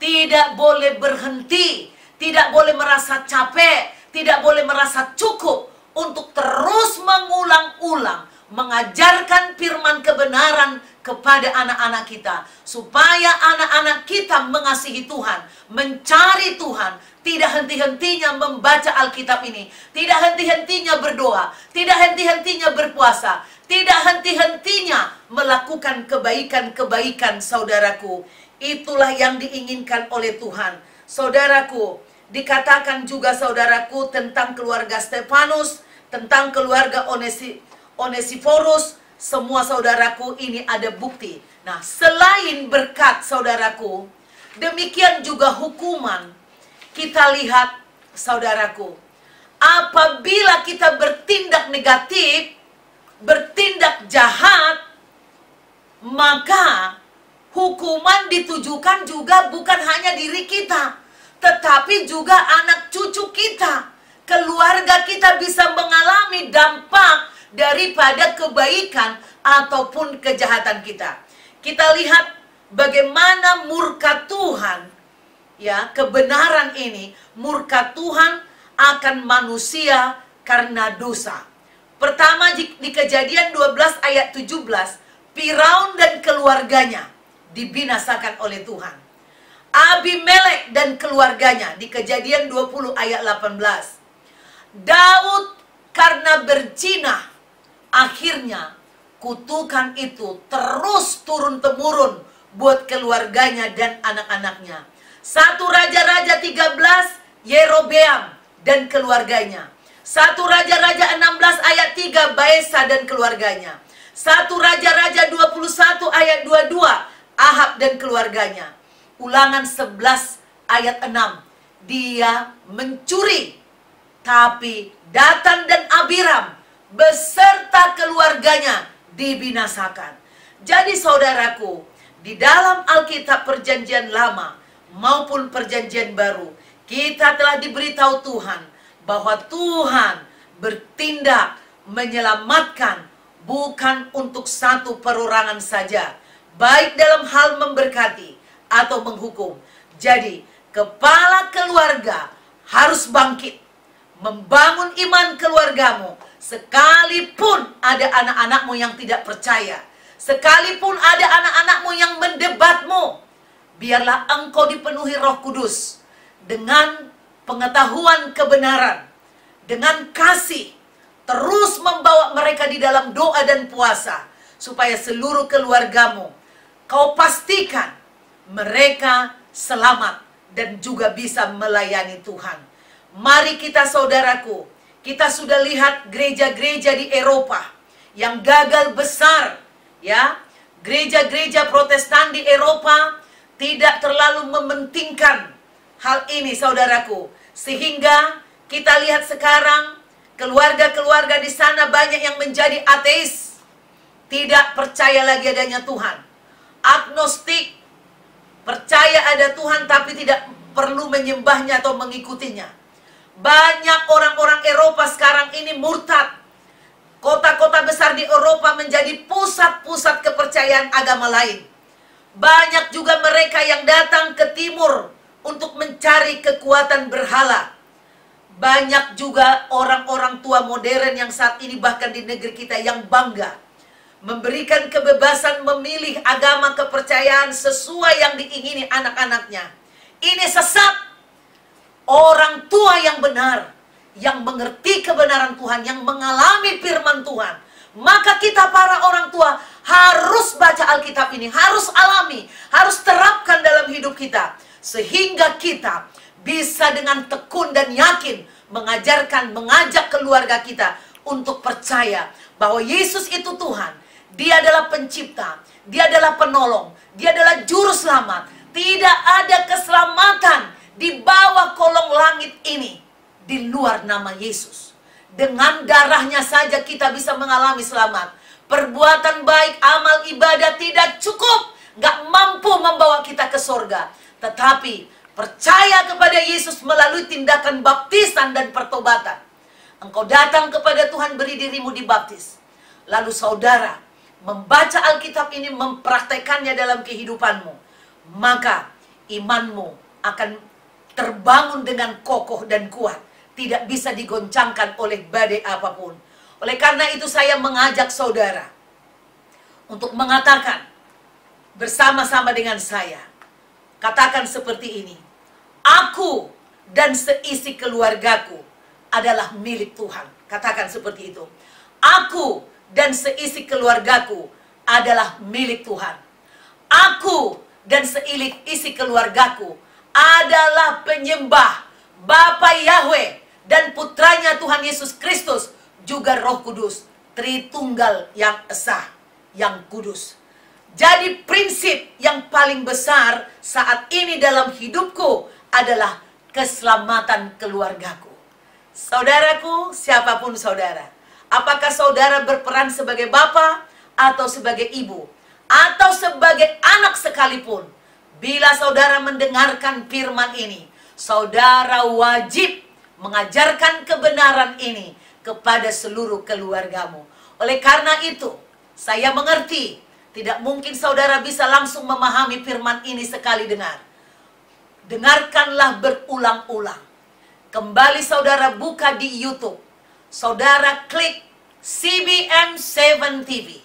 tidak boleh berhenti, tidak boleh merasa capek, tidak boleh merasa cukup untuk terus mengulang-ulang mengajarkan firman kebenaran kepada anak-anak kita, supaya anak-anak kita mengasihi Tuhan, mencari Tuhan, tidak henti-hentinya membaca Alkitab ini, tidak henti-hentinya berdoa, tidak henti-hentinya berpuasa, tidak henti-hentinya melakukan kebaikan-kebaikan, saudaraku. Itulah yang diinginkan oleh Tuhan. Saudaraku, dikatakan juga saudaraku tentang keluarga Stefanus, tentang keluarga Onesiforus, semua saudaraku ini ada bukti. Nah, selain berkat saudaraku, demikian juga hukuman. Kita lihat saudaraku, apabila kita bertindak negatif, bertindak jahat, maka hukuman ditujukan juga bukan hanya diri kita, tetapi juga anak cucu kita. Keluarga kita bisa mengalami dampak daripada kebaikan ataupun kejahatan kita. Kita lihat bagaimana murka Tuhan, ya, kebenaran ini, murka Tuhan akan manusia karena dosa. Pertama di Kejadian 12 ayat 17, Firaun dan keluarganya dibinasakan oleh Tuhan. Abimelek dan keluarganya di Kejadian 20 ayat 18. Daud karena berzina, akhirnya kutukan itu terus turun-temurun buat keluarganya dan anak-anaknya. 1 Raja-Raja 13, Yerobeam dan keluarganya. 1 Raja-Raja 16 ayat 3, Baesa dan keluarganya. 1 Raja-Raja 21 ayat 22, Ahab dan keluarganya. Ulangan 11 ayat 6, dia mencuri, tapi Datan dan Abiram beserta keluarganya dibinasakan. Jadi saudaraku, di dalam Alkitab Perjanjian Lama maupun Perjanjian Baru, kita telah diberitahu Tuhan bahwa Tuhan bertindak menyelamatkan bukan untuk satu perorangan saja, baik dalam hal memberkati atau menghukum. Jadi, kepala keluarga harus bangkit, membangun iman keluargamu, sekalipun ada anak-anakmu yang tidak percaya, sekalipun ada anak-anakmu yang mendebatmu. Biarlah engkau dipenuhi Roh Kudus dengan pengetahuan kebenaran, dengan kasih, terus membawa mereka di dalam doa dan puasa, supaya seluruh keluargamu kau pastikan mereka selamat dan juga bisa melayani Tuhan. Mari kita saudaraku, kita sudah lihat gereja-gereja di Eropa yang gagal besar, ya. Gereja-gereja Protestan di Eropa tidak terlalu mementingkan hal ini saudaraku, sehingga kita lihat sekarang keluarga-keluarga di sana banyak yang menjadi ateis, tidak percaya lagi adanya Tuhan, agnostik, percaya ada Tuhan tapi tidak perlu menyembahnya atau mengikutinya. Banyak orang-orang Eropa sekarang ini murtad. Kota-kota besar di Eropa menjadi pusat-pusat kepercayaan agama lain. Banyak juga mereka yang datang ke timur untuk mencari kekuatan berhala. Banyak juga orang-orang tua modern yang saat ini bahkan di negeri kita yang bangga memberikan kebebasan memilih agama kepercayaan sesuai yang diingini anak-anaknya. Ini sesat. Orang tua yang benar, yang mengerti kebenaran Tuhan, yang mengalami firman Tuhan, maka kita para orang tua harus baca Alkitab ini, harus alami, harus terapkan dalam hidup kita, sehingga kita bisa dengan tekun dan yakin mengajarkan, mengajak keluarga kita untuk percaya bahwa Yesus itu Tuhan. Dia adalah pencipta, Dia adalah penolong, Dia adalah juru selamat. Tidak ada keselamatan di bawah kolong langit ini di luar nama Yesus. Dengan darahnya saja kita bisa mengalami selamat. Perbuatan baik, amal ibadah tidak cukup, gak mampu membawa kita ke sorga. Tetapi percaya kepada Yesus melalui tindakan baptisan dan pertobatan. Engkau datang kepada Tuhan, beri dirimu dibaptis. Lalu saudara membaca Alkitab ini, mempraktekannya dalam kehidupanmu, maka imanmu akan terbangun dengan kokoh dan kuat, tidak bisa digoncangkan oleh badai apapun. Oleh karena itu saya mengajak saudara untuk mengatakan bersama-sama dengan saya, katakan seperti ini: aku dan seisi keluargaku adalah milik Tuhan. Katakan seperti itu. Aku dan seisi keluargaku adalah milik Tuhan. Aku dan seisi keluargaku adalah penyembah Bapa Yahweh dan putranya Tuhan Yesus Kristus, juga Roh Kudus, Tritunggal yang esa, yang kudus. Jadi prinsip yang paling besar saat ini dalam hidupku adalah keselamatan keluargaku. Saudaraku, siapapun saudara, apakah saudara berperan sebagai bapak atau sebagai ibu atau sebagai anak sekalipun, bila saudara mendengarkan firman ini, saudara wajib mengajarkan kebenaran ini kepada seluruh keluargamu. Oleh karena itu, saya mengerti tidak mungkin saudara bisa langsung memahami firman ini sekali dengar. Dengarkanlah berulang-ulang. Kembali saudara buka di YouTube. Saudara klik CBM7 TV.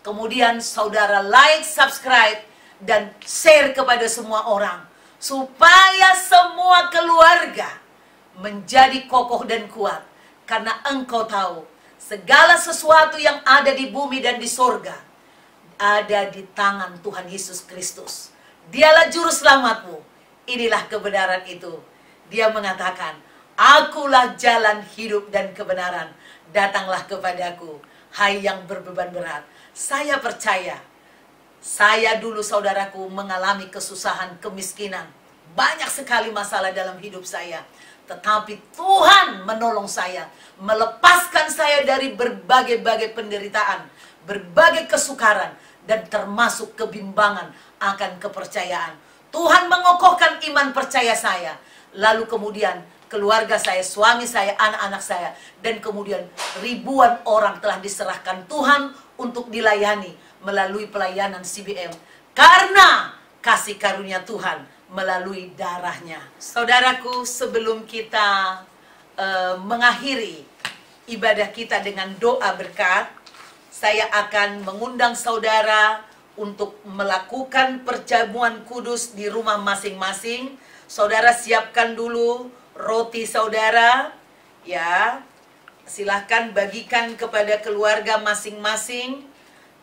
Kemudian saudara like, subscribe, dan share kepada semua orang. Supaya semua keluarga menjadi kokoh dan kuat. Karena engkau tahu, segala sesuatu yang ada di bumi dan di sorga ada di tangan Tuhan Yesus Kristus. Dialah juru selamatmu. Inilah kebenaran itu. Dia mengatakan, akulah jalan hidup dan kebenaran. Datanglah kepadaku, hai yang berbeban berat. Saya percaya. Saya dulu saudaraku mengalami kesusahan, kemiskinan. Banyak sekali masalah dalam hidup saya. Tetapi Tuhan menolong saya. Melepaskan saya dari berbagai-bagai penderitaan. Berbagai kesukaran. Dan termasuk kebimbangan akan kepercayaan. Tuhan mengokohkan iman percaya saya. Lalu kemudian keluarga saya, suami saya, anak-anak saya. Dan kemudian ribuan orang telah diserahkan Tuhan untuk dilayani melalui pelayanan CBM. Karena kasih karunia Tuhan melalui darahnya. Saudaraku, sebelum kita mengakhiri ibadah kita dengan doa berkat, saya akan mengundang saudara untuk melakukan perjamuan kudus di rumah masing-masing. Saudara siapkan dulu roti saudara, ya. Silahkan bagikan kepada keluarga masing-masing.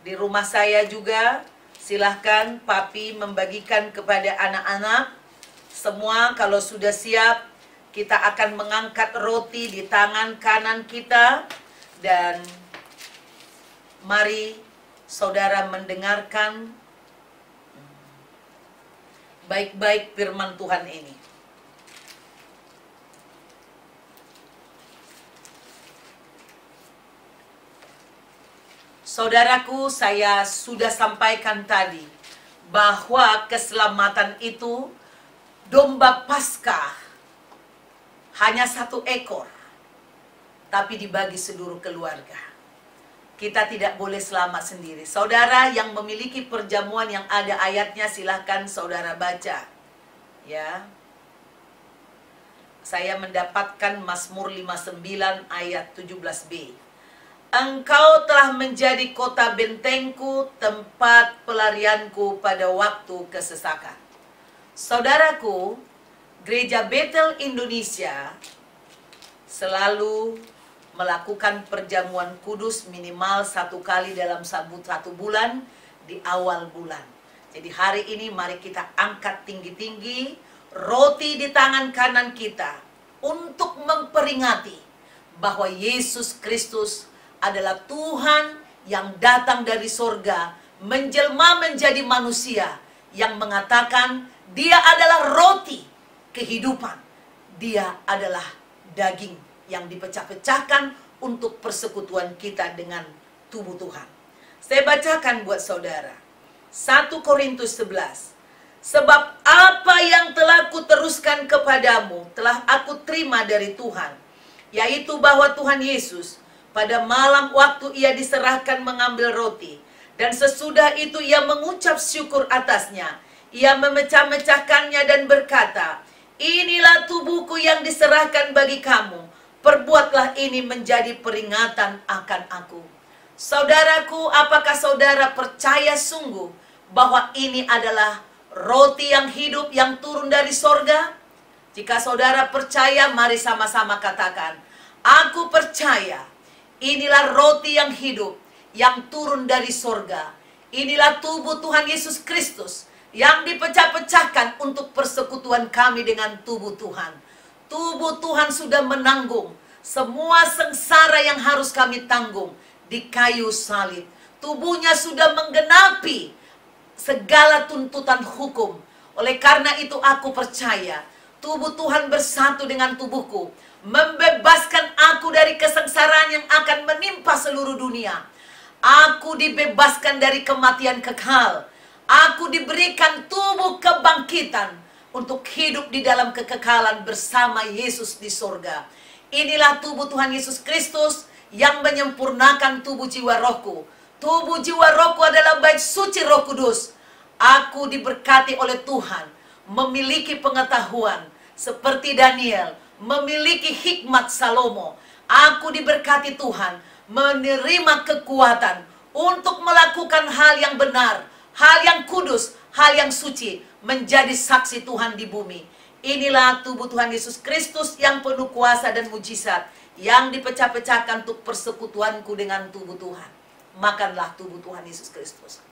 Di rumah saya juga, silahkan papi membagikan kepada anak-anak. Semua kalau sudah siap, kita akan mengangkat roti di tangan kanan kita. Dan mari saudara mendengarkan baik-baik firman Tuhan ini. Saudaraku, saya sudah sampaikan tadi bahwa keselamatan itu domba Paskah hanya 1 ekor, tapi dibagi seluruh keluarga. Kita tidak boleh selamat sendiri. Saudara yang memiliki perjamuan yang ada ayatnya, silahkan saudara baca. Ya. Saya mendapatkan Mazmur 59 ayat 17b. Engkau telah menjadi kota bentengku, tempat pelarianku pada waktu kesesakan. Saudaraku, Gereja Bethel Indonesia selalu melakukan perjamuan kudus minimal 1 kali dalam 1 bulan di awal bulan. Jadi hari ini mari kita angkat tinggi-tinggi roti di tangan kanan kita untuk memperingati bahwa Yesus Kristus adalah Tuhan yang datang dari sorga, menjelma menjadi manusia, yang mengatakan dia adalah roti kehidupan. Dia adalah daging yang dipecah-pecahkan untuk persekutuan kita dengan tubuh Tuhan. Saya bacakan buat saudara. 1 Korintus 11. Sebab apa yang telah kuteruskan kepadamu, telah aku terima dari Tuhan, yaitu bahwa Tuhan Yesus pada malam waktu ia diserahkan mengambil roti, dan sesudah itu ia mengucap syukur atasnya. Ia memecah-mecahkannya dan berkata, inilah tubuhku yang diserahkan bagi kamu. Perbuatlah ini menjadi peringatan akan aku. Saudaraku, apakah saudara percaya sungguh bahwa ini adalah roti yang hidup yang turun dari sorga? Jika saudara percaya, mari sama-sama katakan, aku percaya. Inilah roti yang hidup, yang turun dari sorga. Inilah tubuh Tuhan Yesus Kristus, yang dipecah-pecahkan untuk persekutuan kami dengan tubuh Tuhan. Tubuh Tuhan sudah menanggung semua sengsara yang harus kami tanggung di kayu salib. Tubuhnya sudah menggenapi segala tuntutan hukum. Oleh karena itu aku percaya, tubuh Tuhan bersatu dengan tubuhku, membebaskan aku dari kesengsaraan yang akan menimpa seluruh dunia. Aku dibebaskan dari kematian kekal. Aku diberikan tubuh kebangkitan untuk hidup di dalam kekekalan bersama Yesus di sorga. Inilah tubuh Tuhan Yesus Kristus yang menyempurnakan tubuh jiwa rohku. Tubuh jiwa rohku adalah bait suci Roh Kudus. Aku diberkati oleh Tuhan, memiliki pengetahuan seperti Daniel, memiliki hikmat Salomo. Aku diberkati Tuhan, menerima kekuatan untuk melakukan hal yang benar, hal yang kudus, hal yang suci, menjadi saksi Tuhan di bumi. Inilah tubuh Tuhan Yesus Kristus yang penuh kuasa dan mujizat, yang dipecah-pecahkan untuk persekutuanku dengan tubuh Tuhan. Makanlah tubuh Tuhan Yesus Kristus.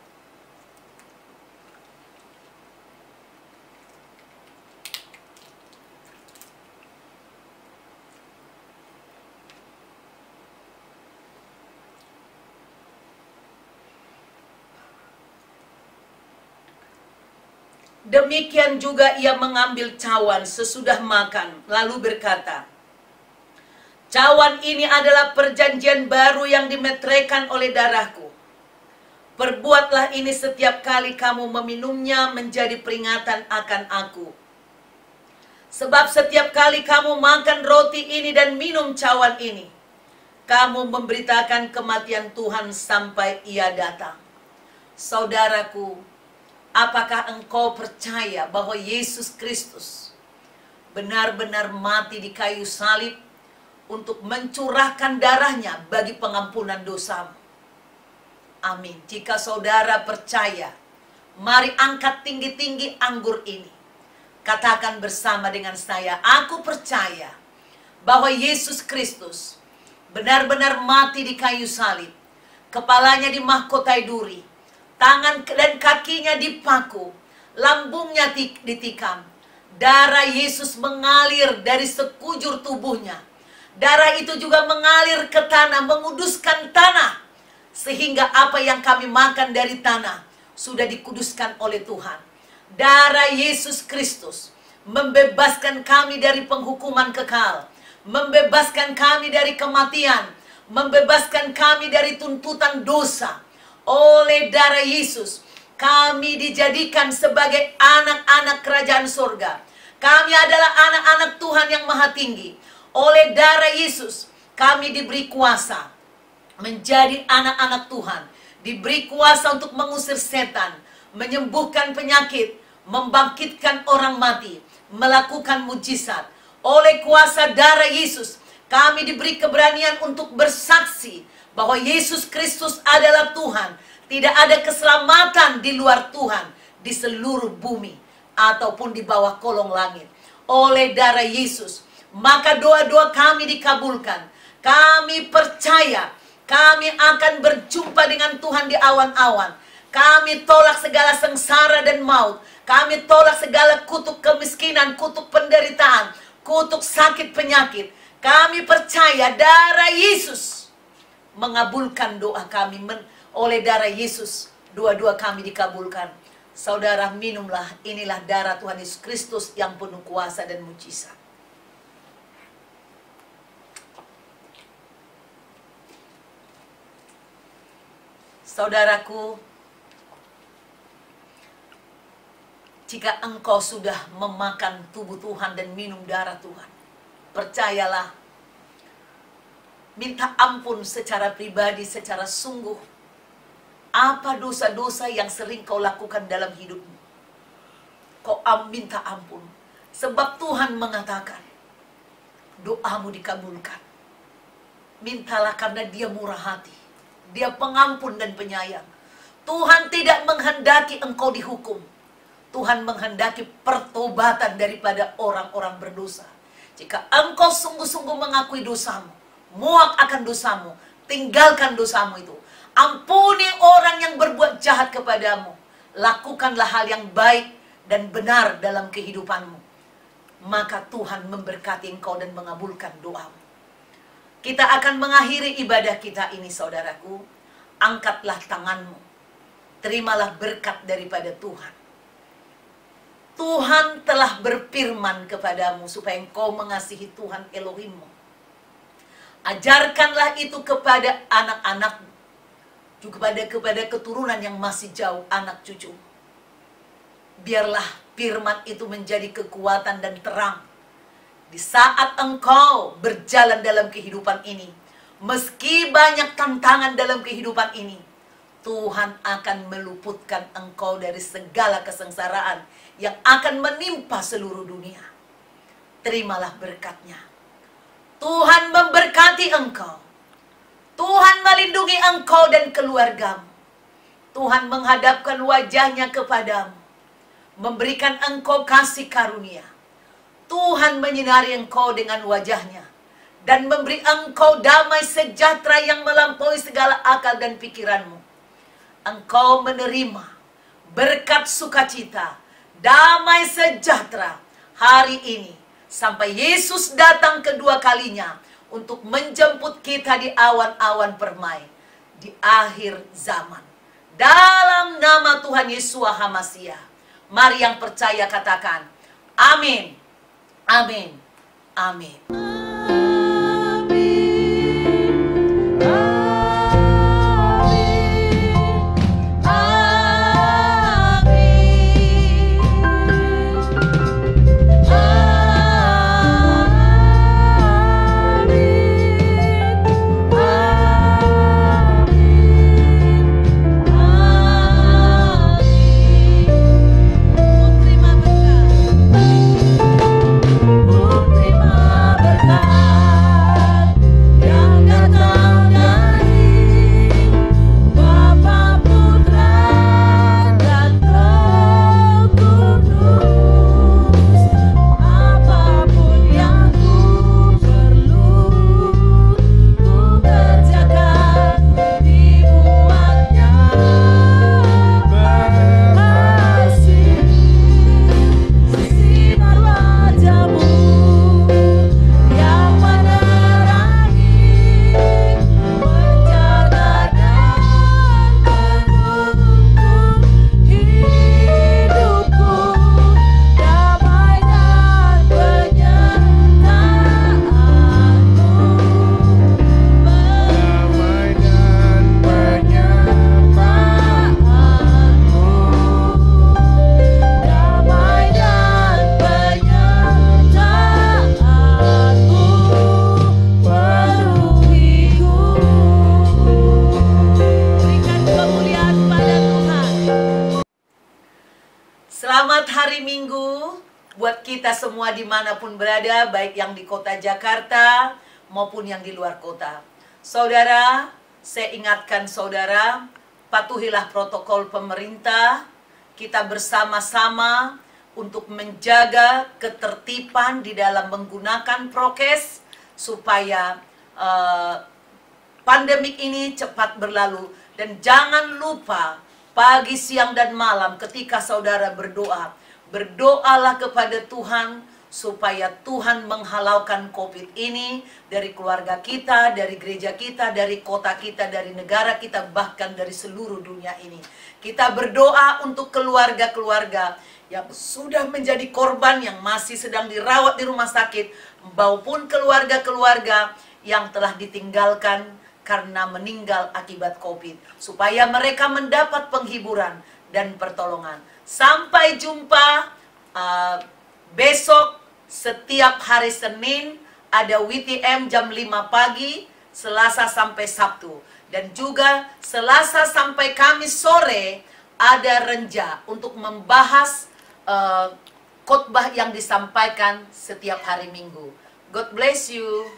Demikian juga ia mengambil cawan sesudah makan, lalu berkata, cawan ini adalah perjanjian baru yang dimeteraikan oleh darahku. Perbuatlah ini setiap kali kamu meminumnya menjadi peringatan akan aku. Sebab setiap kali kamu makan roti ini dan minum cawan ini, kamu memberitakan kematian Tuhan sampai ia datang. Saudaraku, apakah engkau percaya bahwa Yesus Kristus benar-benar mati di kayu salib untuk mencurahkan darahnya bagi pengampunan dosamu? Amin. Jika saudara percaya, mari angkat tinggi-tinggi anggur ini. Katakan bersama dengan saya, aku percaya bahwa Yesus Kristus benar-benar mati di kayu salib. Kepalanya dimahkotai duri, tangan dan kakinya dipaku, lambungnya ditikam. Darah Yesus mengalir dari sekujur tubuhnya. Darah itu juga mengalir ke tanah, menguduskan tanah. Sehingga apa yang kami makan dari tanah sudah dikuduskan oleh Tuhan. Darah Yesus Kristus membebaskan kami dari penghukuman kekal, membebaskan kami dari kematian, membebaskan kami dari tuntutan dosa. Oleh darah Yesus, kami dijadikan sebagai anak-anak kerajaan surga. Kami adalah anak-anak Tuhan yang maha tinggi. Oleh darah Yesus, kami diberi kuasa menjadi anak-anak Tuhan. Diberi kuasa untuk mengusir setan, menyembuhkan penyakit, membangkitkan orang mati, melakukan mujizat. Oleh kuasa darah Yesus, kami diberi keberanian untuk bersaksi bahwa Yesus Kristus adalah Tuhan. Tidak ada keselamatan di luar Tuhan, di seluruh bumi ataupun di bawah kolong langit. Oleh darah Yesus, maka doa-doa kami dikabulkan. Kami percaya kami akan berjumpa dengan Tuhan di awan-awan. Kami tolak segala sengsara dan maut. Kami tolak segala kutuk kemiskinan, kutuk penderitaan, kutuk sakit penyakit. Kami percaya darah Yesus mengabulkan doa kami. Oleh darah Yesus, doa-doa kami dikabulkan. Saudara, minumlah, inilah darah Tuhan Yesus Kristus yang penuh kuasa dan mujizat. Saudaraku, jika engkau sudah memakan tubuh Tuhan dan minum darah Tuhan, percayalah, minta ampun secara pribadi, secara sungguh. Apa dosa-dosa yang sering kau lakukan dalam hidupmu? Kau minta ampun. Sebab Tuhan mengatakan, doamu dikabulkan. Mintalah karena Dia murah hati. Dia pengampun dan penyayang. Tuhan tidak menghendaki engkau dihukum. Tuhan menghendaki pertobatan daripada orang-orang berdosa. Jika engkau sungguh-sungguh mengakui dosamu, muak akan dosamu, tinggalkan dosamu itu. Ampuni orang yang berbuat jahat kepadamu. Lakukanlah hal yang baik dan benar dalam kehidupanmu. Maka Tuhan memberkati engkau dan mengabulkan doamu. Kita akan mengakhiri ibadah kita ini, saudaraku. Angkatlah tanganmu. Terimalah berkat daripada Tuhan. Tuhan telah berfirman kepadamu supaya engkau mengasihi Tuhan Elohimmu. Ajarkanlah itu kepada anak-anakmu, juga kepada keturunan yang masih jauh, anak cucu. Biarlah firman itu menjadi kekuatan dan terang di saat engkau berjalan dalam kehidupan ini. Meski banyak tantangan dalam kehidupan ini, Tuhan akan meluputkan engkau dari segala kesengsaraan yang akan menimpa seluruh dunia. Terimalah berkatnya. Tuhan memberkati engkau. Tuhan melindungi engkau dan keluargamu. Tuhan menghadapkan wajahnya kepadamu memberikan engkau kasih karunia. Tuhan menyinari engkau dengan wajahnya dan memberi engkau damai sejahtera yang melampaui segala akal dan pikiranmu. Engkau menerima berkat sukacita, damai sejahtera hari ini sampai Yesus datang kedua kalinya untuk menjemput kita di awan-awan permai di akhir zaman. Dalam nama Tuhan Yesus HaMasiah, mari yang percaya katakan, amin, amin, amin. Selamat hari Minggu buat kita semua dimanapun berada, baik yang di kota Jakarta maupun yang di luar kota. Saudara, saya ingatkan saudara, patuhilah protokol pemerintah. Kita bersama-sama untuk menjaga ketertiban di dalam menggunakan prokes supaya pandemik ini cepat berlalu. Dan jangan lupa pagi, siang, dan malam ketika saudara berdoa, berdoalah kepada Tuhan supaya Tuhan menghalaukan COVID ini dari keluarga kita, dari gereja kita, dari kota kita, dari negara kita, bahkan dari seluruh dunia ini. Kita berdoa untuk keluarga-keluarga yang sudah menjadi korban, yang masih sedang dirawat di rumah sakit, maupun keluarga-keluarga yang telah ditinggalkan karena meninggal akibat COVID, supaya mereka mendapat penghiburan dan pertolongan. Sampai jumpa besok. Setiap hari Senin ada WTM jam 5 pagi, Selasa sampai Sabtu. Dan juga Selasa sampai Kamis sore ada renja untuk membahas khotbah yang disampaikan setiap hari Minggu. God bless you.